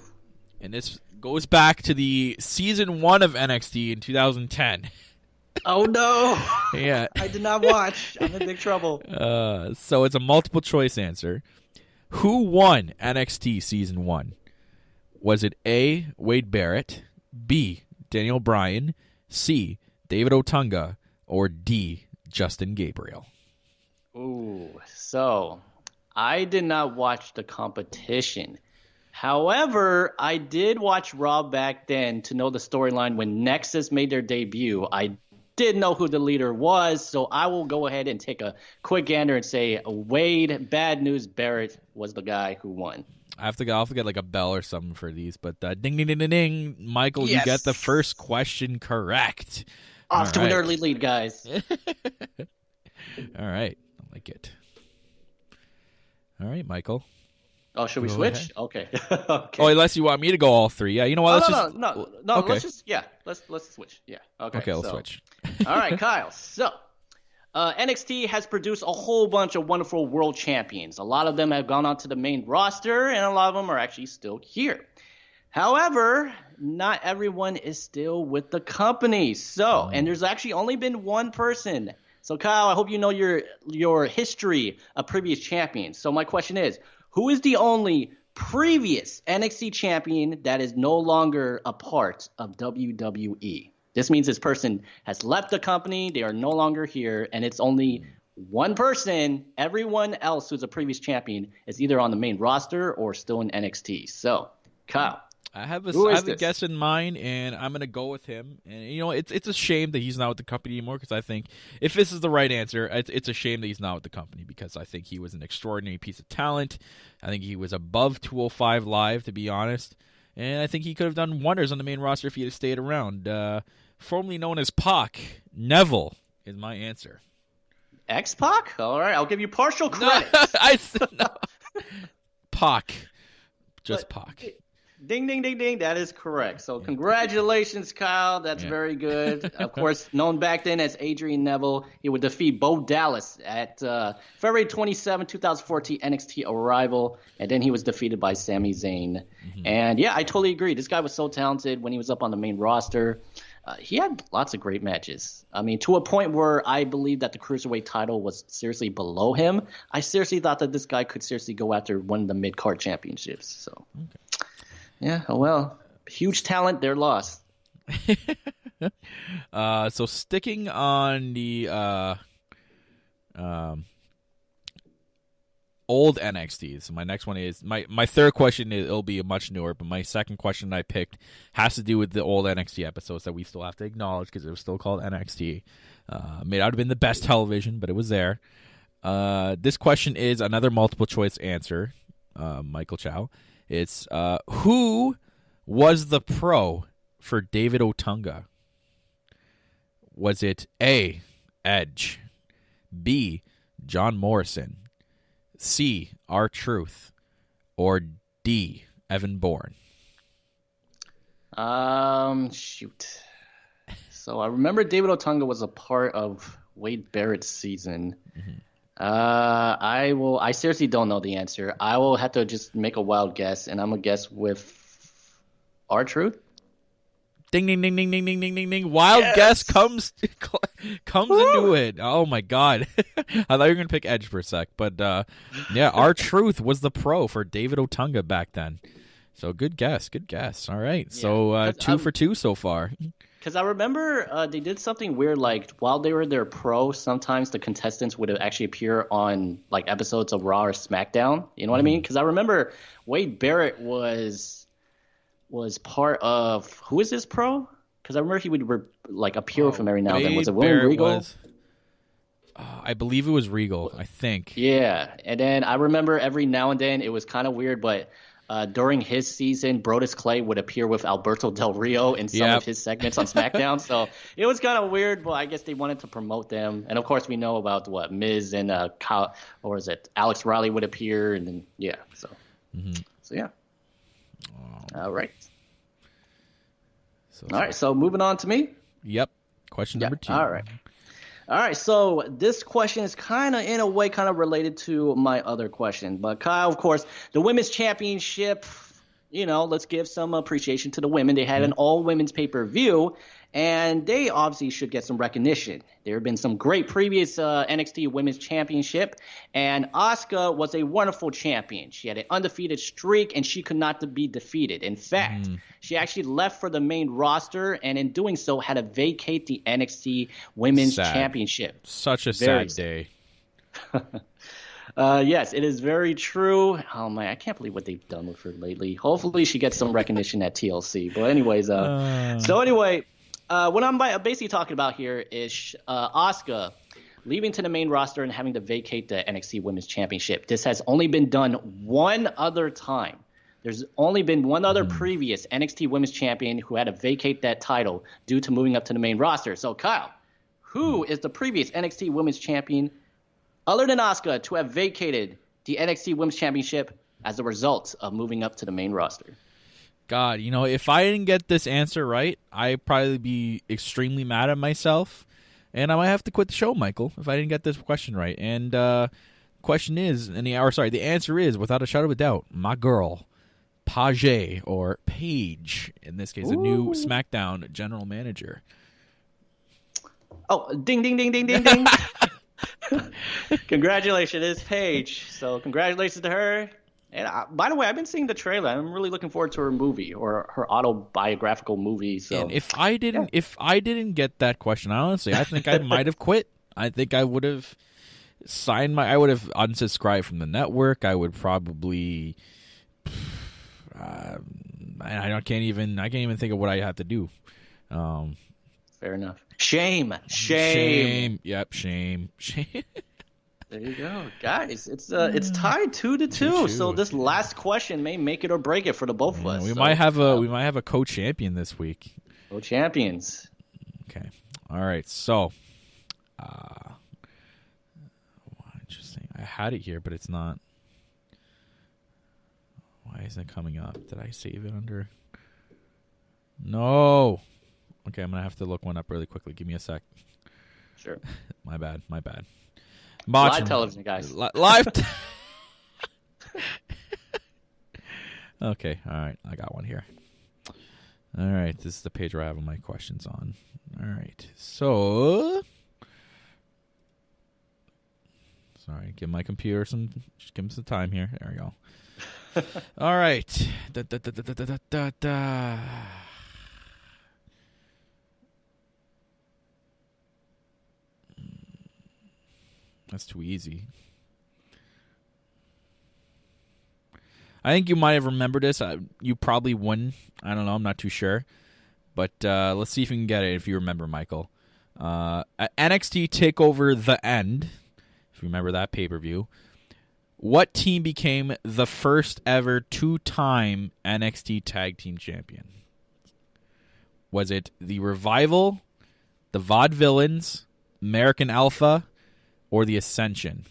And this goes back to the season 1 of NXT in 2010. Oh, no. Yeah. I did not watch. I'm in big trouble. So it's a multiple choice answer. Who won NXT season 1? Was it A, Wade Barrett, B, Daniel Bryan, C, David Otunga, or D, Justin Gabriel? Ooh, so I did not watch the competition. However, I did watch Raw back then to know the storyline when Nexus made their debut. I did know who the leader was, so I will go ahead and take a quick gander and say Wade Bad News Barrett was the guy who won. I'll have to get like a bell or something for these, but ding, ding, ding, ding, ding. Michael, yes. You get the first question correct. Off to an early lead, guys. All right. I like it. All right, Michael. Oh, should we switch? Ahead. Okay. Oh, unless you want me to go all three. Yeah, you know what? No. Okay. Let's switch. Yeah. Okay, let's switch. All right, Kyle. So, NXT has produced a whole bunch of wonderful world champions. A lot of them have gone on to the main roster, and a lot of them are actually still here. However, not everyone is still with the company. So, and there's actually only been one person. So, Kyle, I hope you know your history of previous champions. So, my question is, who is the only previous NXT champion that is no longer a part of WWE? This means this person has left the company, they are no longer here, and it's only one person. Everyone else who's a previous champion is either on the main roster or still in NXT. So, Kyle. I have a guess in mind, and I'm going to go with him. And, you know, it's a shame that he's not with the company anymore, because I think if this is the right answer, it's a shame that he's not with the company, because I think he was an extraordinary piece of talent. I think he was above 205 Live, to be honest. And I think he could have done wonders on the main roster if he had stayed around. Formerly known as Pac, Neville is my answer. X-Pac? All right, I'll give you partial credit. No. Pac. Just Pac. Ding, ding, ding, ding. That is correct. So congratulations, Kyle. That's very good. Of course, known back then as Adrian Neville. He would defeat Bo Dallas at February 27, 2014 NXT Arrival. And then he was defeated by Sami Zayn. Mm-hmm. And, yeah, I totally agree. This guy was so talented when he was up on the main roster. He had lots of great matches. I mean, to a point where I believe that the Cruiserweight title was seriously below him. I seriously thought that this guy could seriously go after one of the mid-card championships. So. Okay. Yeah, well, huge talent, they're lost. So sticking on the old NXT, so my next one is, my third question it'll be much newer, but my second question I picked has to do with the old NXT episodes that we still have to acknowledge because it was still called NXT. May not have been the best television, but it was there. This question is another multiple choice answer, Michael Chow. It's who was the pro for David Otunga? Was it A, Edge, B, John Morrison, C, R-Truth, or D, Evan Bourne? Shoot. So I remember David Otunga was a part of Wade Barrett's season. Mm-hmm. I seriously don't know the answer. I will have to just make a wild guess, and I'm gonna guess with R-Truth. Ding, ding, ding, ding, ding, ding, ding, ding, ding. Wild guess comes into it. Oh my God. I thought you were gonna pick Edge for a sec, but yeah, R-Truth was the pro for David Otunga back then. So good guess. All right. Yeah, so 2 for 2 so far. Because I remember they did something weird, like while they were their pro, sometimes the contestants would actually appear on like episodes of Raw or SmackDown. You know what I mean? Because I remember Wade Barrett was part of, who is this pro? Because I remember he would appear with him every now and then. Was it William Regal? I believe it was Regal, I think. Yeah, and then I remember every now and then it was kind of weird, but during his season, Brodus Clay would appear with Alberto Del Rio in some of his segments on SmackDown. So it was kind of weird, but I guess they wanted to promote them. And of course, we know about what Miz and Kyle, or is it Alex Riley would appear, and then so yeah. All right. All right. So moving on to me. Yep. Question number 2. All right. So this question is kind of, in a way, kind of related to my other question. But Kyle, of course, the Women's Championship, let's give some appreciation to the women. They had an all-women's pay-per-view, and they obviously should get some recognition. There have been some great previous NXT Women's Championship, and Asuka was a wonderful champion. She had an undefeated streak, and she could not be defeated. In fact, she actually left for the main roster, and in doing so, had to vacate the NXT Women's Championship. Such a sad day. Yes, it is very true. Oh, man, I can't believe what they've done with her lately. Hopefully she gets some recognition at TLC. But anyways, what I'm basically talking about here is Asuka leaving to the main roster and having to vacate the NXT Women's Championship. This has only been done one other time. There's only been one other previous NXT Women's Champion who had to vacate that title due to moving up to the main roster. So, Kyle, who is the previous NXT Women's Champion other than Asuka to have vacated the NXT Women's Championship as a result of moving up to the main roster? God, if I didn't get this answer right, I'd probably be extremely mad at myself, and I might have to quit the show, Michael, if I didn't get this question right. And the answer is, without a shadow of a doubt, my girl, Paige, or Paige, in this case, a new SmackDown general manager. Oh, ding, ding, ding, ding, ding, ding. Congratulations, it's Paige. So congratulations to her. And by the way, I've been seeing the trailer. I'm really looking forward to her movie, or her autobiographical movie. So, and if I didn't get that question, honestly, I think I might have quit. I think I would have I would have unsubscribed from the network. I would probably, I can't even think of what I have to do. Fair enough. Shame. Yep, shame. There you go, guys. It's tied 2-2. So this last question may make it or break it for the both of us. We might have a co-champion this week. Co-champions. Okay. All right. So, interesting. I had it here, but it's not. Why isn't it coming up? Did I save it under? No. Okay, I'm gonna have to look one up really quickly. Give me a sec. Sure. My bad. Live television, guys. Live. Okay, all right. I got one here. All right, this is the page where I have my questions on. All right, so sorry, give my computer just give him some time here. There we go. All right. That's too easy. I think you might have remembered this. You probably wouldn't. I don't know. I'm not too sure. But let's see if you can get it if you remember, Michael. At NXT TakeOver The End, if you remember that pay-per-view, what team became the first ever 2-time NXT Tag Team Champion? Was it the Revival, the Vaudevillains, American Alpha, or the Ascension?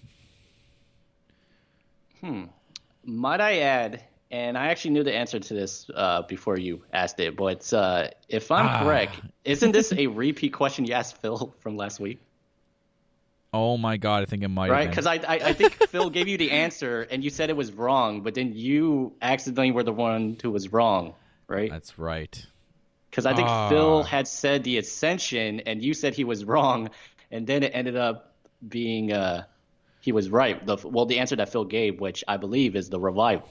Might I add, and I actually knew the answer to this before you asked it, but if I'm correct, isn't this a repeat question you asked Phil from last week? Oh my God, I think it might right? have been. Because I think Phil gave you the answer, and you said it was wrong, but then you accidentally were the one who was wrong, right? That's right. Because I think Phil had said the Ascension, and you said he was wrong, and then it ended up being he was right. The answer that Phil gave, which I believe is the Revival.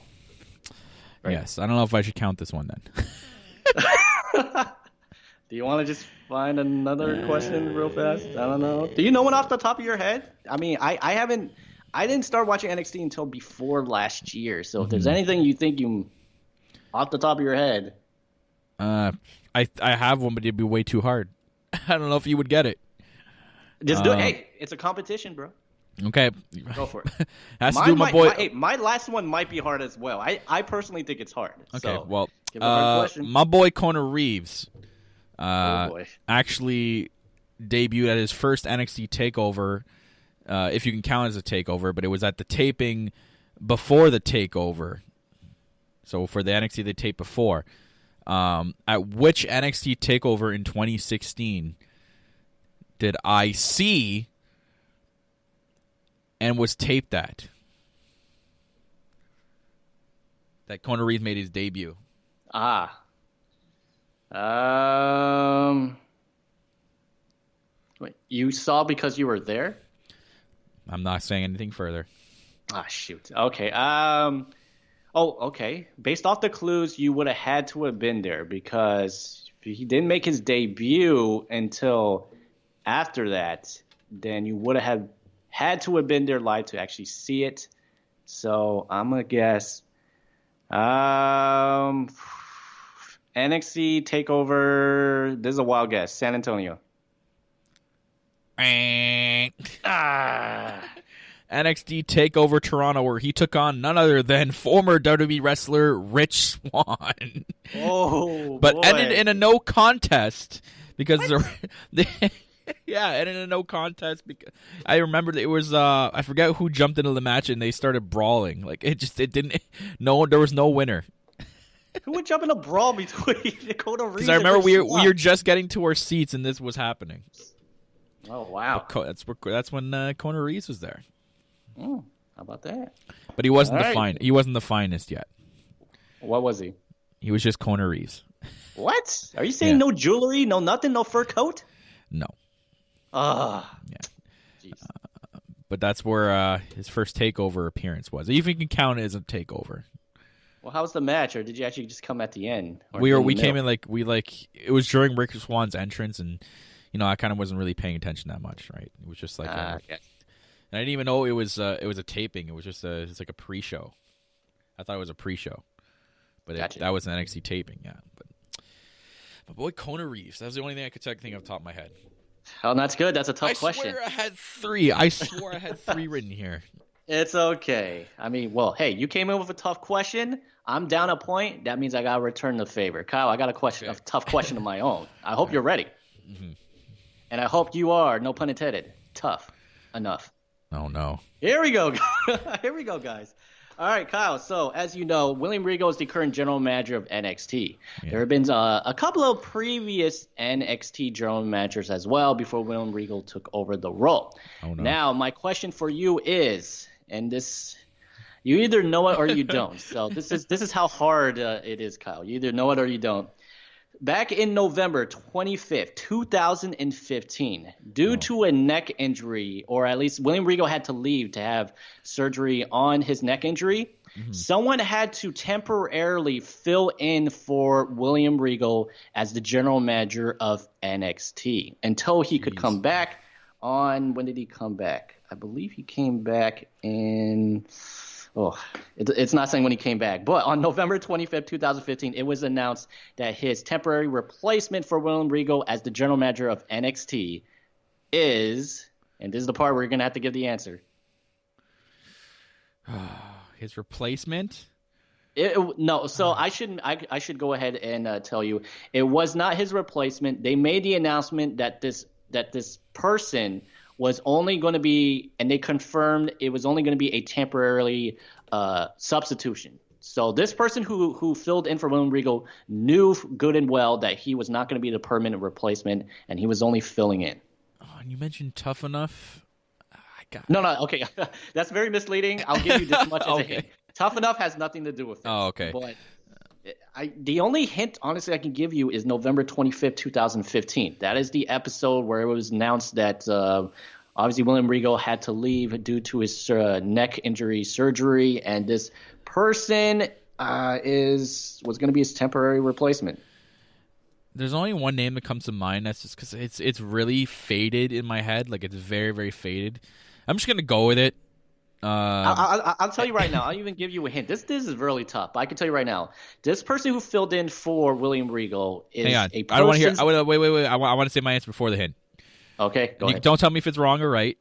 Right? Yes, I don't know if I should count this one then. Do you want to just find another question real fast? I don't know. Do you know one off the top of your head? I mean, I didn't start watching NXT until before last year. So if there's anything you think you off the top of your head, I have one, but it'd be way too hard. I don't know if you would get it. Just do it. Hey, it's a competition, bro. Okay. Go for it. Has to do with my boy. My last one might be hard as well. I personally think it's hard. Okay, so well, give a hard question. my boy Conor Reeves boy. actually debuted at his first NXT TakeOver, if you can count it as a takeover, but it was at the taping before the takeover. So for the NXT they taped before. At which NXT TakeOver in 2016 did I see and was taped at? That Conor Reeves made his debut. Wait, you saw because you were there? I'm not saying anything further. Shoot. Okay. Okay. Based off the clues, you would have had to have been there because if he didn't make his debut until after that, then you would have had to have been there live to actually see it. So I'm gonna guess NXT TakeOver. This is a wild guess. San Antonio. NXT TakeOver Toronto, where he took on none other than former WWE wrestler Rich Swann. But boy. ended in a no contest because ended in a no contest because I remember it was I forget who jumped into the match and they started brawling. Like there was no winner. Who would jump in a brawl between Conor Reeves? Because I remember we were just getting to our seats and this was happening. Oh wow! That's when Conor Reeves was there. How about that? But he wasn't He wasn't the finest yet. What was he? He was just Conor Reeves. What? Are you saying no jewelry, no nothing, no fur coat? No. Yeah. But that's where his first takeover appearance was. If you can count it as a takeover. Well, how was the match, or did you actually just come at the end? We came in it was during Rick Swan's entrance, and I kind of wasn't really paying attention that much, right? It was just like. Okay. And I didn't even know it was a taping. It was just it's like a pre-show. I thought it was a pre-show, but that was an NXT taping. Yeah, but my boy Conor Reeves. That was the only thing I could think of off the top of my head. Oh, that's good. That's a tough question. I swear I had three written here. It's okay. I mean, well, hey, you came in with a tough question. I'm down a point. That means I got to return the favor. Kyle, I got a tough question of my own. I hope you're ready. Mm-hmm. And I hope you are, no pun intended, tough enough. Oh, no. Here we go. Here we go, guys. All right, Kyle. So, as you know, William Regal is the current general manager of NXT. Yeah. There have been a couple of previous NXT general managers as well before William Regal took over the role. Oh, no. Now, my question for you is, and this, you either know it or you don't. So this is how hard it is, Kyle. You either know it or you don't. Back in November 25th, 2015, due to a neck injury, or at least William Regal had to leave to have surgery on his neck injury, someone had to temporarily fill in for William Regal as the general manager of NXT until he could come back on – when did he come back? I believe he came back in – it's not saying when he came back, but on November 25th, 2015, it was announced that his temporary replacement for William Regal as the general manager of NXT is, and this is the part where you're going to have to give the answer. His replacement? No, so I should go ahead and tell you, it was not his replacement. They made the announcement that this person was only going to be, and they confirmed it was only going to be a temporary substitution. So this person who filled in for William Regal knew good and well that he was not going to be the permanent replacement, and he was only filling in. Oh, and you mentioned Tough Enough? No, okay. That's very misleading. I'll give you this much as a hint. Tough Enough has nothing to do with it. Oh, okay. But the only hint, honestly, I can give you is November 25th, 2015. That is the episode where it was announced that obviously William Regal had to leave due to his neck injury surgery, and this person was going to be his temporary replacement. There's only one name that comes to mind. That's just because it's really faded in my head. Like, it's very, very faded. I'm just going to go with it. I'll tell you right now. I'll even give you a hint. This is really tough, but I can tell you right now. This person who filled in for William Regal is Hang on. a person. I don't want to hear. Wait. I want to say my answer before the hint. Okay, go ahead. Don't tell me if it's wrong or right.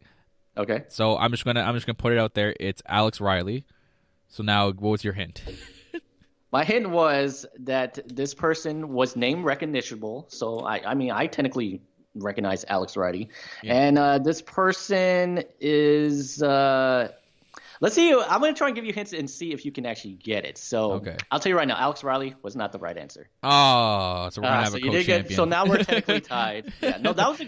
Okay. So I'm just gonna put it out there. It's Alex Riley. So now, what was your hint? My hint was that this person was name recognizable. So I mean, I technically recognize Alex Riley, and this person is. Let's see. I'm going to try and give you hints and see if you can actually get it. So I'll tell you right now, Alex Riley was not the right answer. Oh, so we're going to have a co-champion. So now we're technically tied. Yeah, no, that was a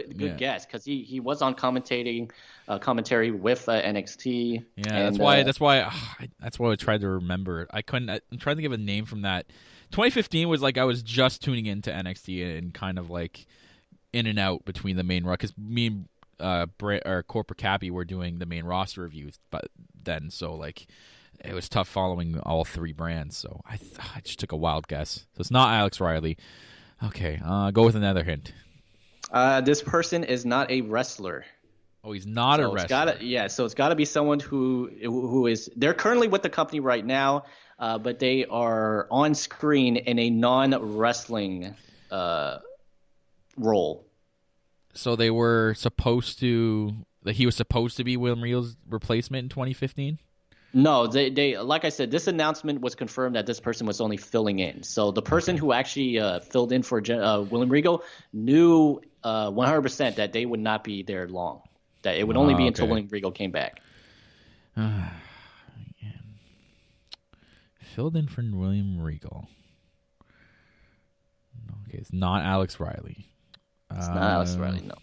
good guess because he was on commentary with NXT. Yeah, and that's why I tried to remember. I couldn't. I'm trying to give a name from that. 2015 was like I was just tuning into NXT and kind of like in and out between the main roster because me and Corporate Cappy were doing the main roster reviews, but then so like it was tough following all three brands. So I just took a wild guess. So it's not Alex Riley. Okay, go with another hint. This person is not a wrestler. Oh, he's not a wrestler. So it's got to be someone who is. They're currently with the company right now, but they are on screen in a non-wrestling role. So they were supposed to. He was supposed to be William Regal's replacement in 2015. No, they like I said, this announcement was confirmed that this person was only filling in. So the person who actually filled in for William Regal knew 100% that they would not be there long. That it would only be until William Regal came back. Filled in for William Regal. Okay, it's not Alex Riley. It's not Alex Riley, no.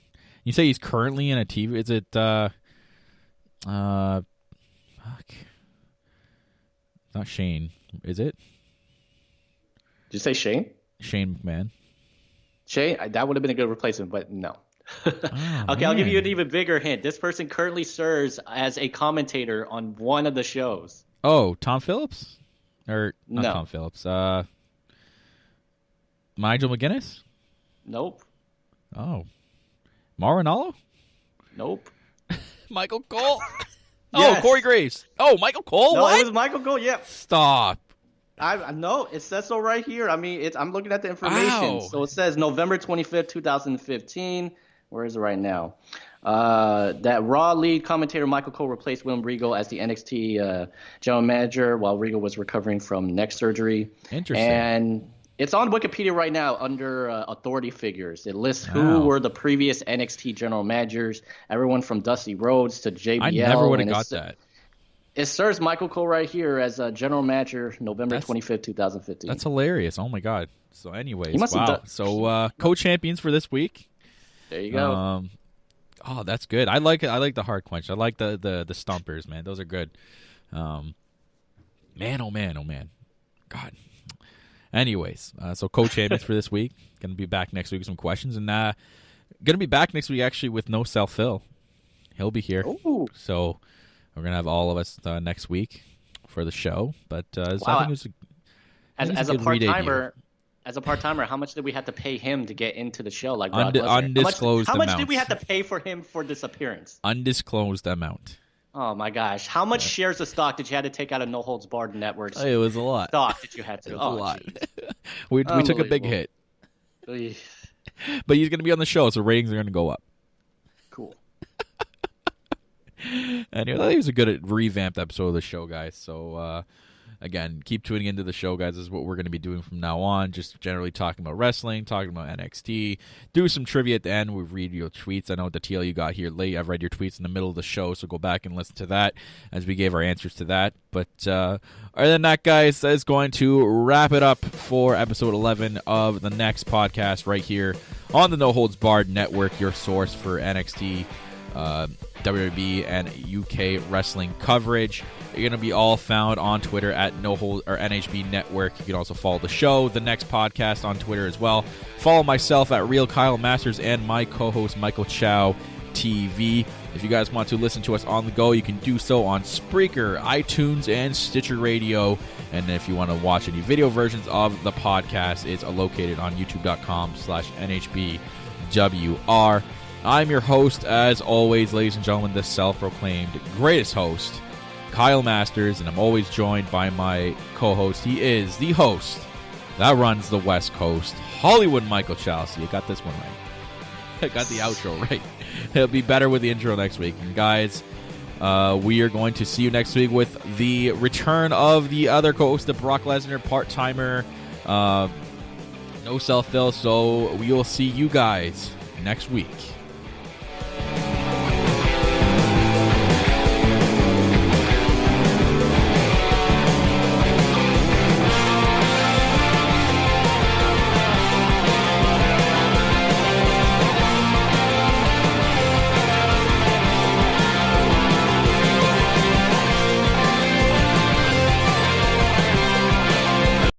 You say he's currently in a TV. Is it fuck. Not Shane, is it? Did you say Shane? Shane McMahon. Shane, that would have been a good replacement, but no. Okay, I'll give you an even bigger hint. This person currently serves as a commentator on one of the shows. Oh, Tom Phillips? Or not Tom Phillips. Nigel McGuinness? Nope. Oh. Marinallo? Nope. Michael Cole? Yes. Oh, Corey Graves. Oh, Michael Cole? No, what? It was Michael Cole, yeah. Stop. I know. It says so right here. I mean, I'm looking at the information. Wow. So it says November 25th, 2015. Where is it right now? That Raw lead commentator Michael Cole replaced William Regal as the NXT general manager while Regal was recovering from neck surgery. Interesting. And it's on Wikipedia right now under authority figures. It lists who were the previous NXT general managers, everyone from Dusty Rhodes to JBL. I never would have got that. It serves Michael Cole right here as a general manager November 25th, 2015. That's hilarious. Oh, my God. So anyways, wow. So co-champions for this week. There you go. Oh, that's good. I like it. I like the hard quench. I like the stumpers, man. Those are good. Man, oh, man, oh, man. God. Anyways, so co-champions for this week. Going to be back next week with some questions. And going to be back next week, actually, with no Phil. He'll be here. Ooh. So we're going to have all of us next week for the show. But wow. I think it was as a part-timer, how much did we have to pay him to get into the show? Like undisclosed How much amount. did we have to pay for him for this appearance? Undisclosed amount. Oh, my gosh. How much shares of stock did you have to take out of No Holds Barred Networks? It was a lot. Stock that you had to. It was a lot. we took a big hit. But he's going to be on the show, so ratings are going to go up. Cool. Anyway, it was a good revamped episode of the show, guys. So, again, keep tuning into the show, guys. This is what we're going to be doing from now on. Just generally talking about wrestling, talking about NXT. Do some trivia at the end. We read your tweets. I know the TL you got here late. I've read your tweets in the middle of the show, so go back and listen to that as we gave our answers to that. But other than that, guys, that is going to wrap it up for episode 11 of the next podcast right here on the No Holds Barred Network, your source for NXT, WWE, and UK wrestling coverage. You're going to be all found on Twitter at No Hold or NHB Network. You can also follow the show, the next podcast, on Twitter as well. Follow myself at Real Kyle Masters and my co-host Michael Chow TV. If you guys want to listen to us on the go, you can do so on Spreaker, iTunes, and Stitcher Radio. And if you want to watch any video versions of the podcast, it's located on youtube.com/NHBWR. I'm your host, as always, ladies and gentlemen, the self-proclaimed greatest host, Kyle Masters, and I'm always joined by my co-host. He is the host that runs the West Coast, Hollywood Michael Chelsea. You got this one right. got the outro right. It'll be better with the intro next week. And guys, we are going to see you next week with the return of the other co-host, the Brock Lesnar part-timer, No Self Phil. So we will see you guys next week.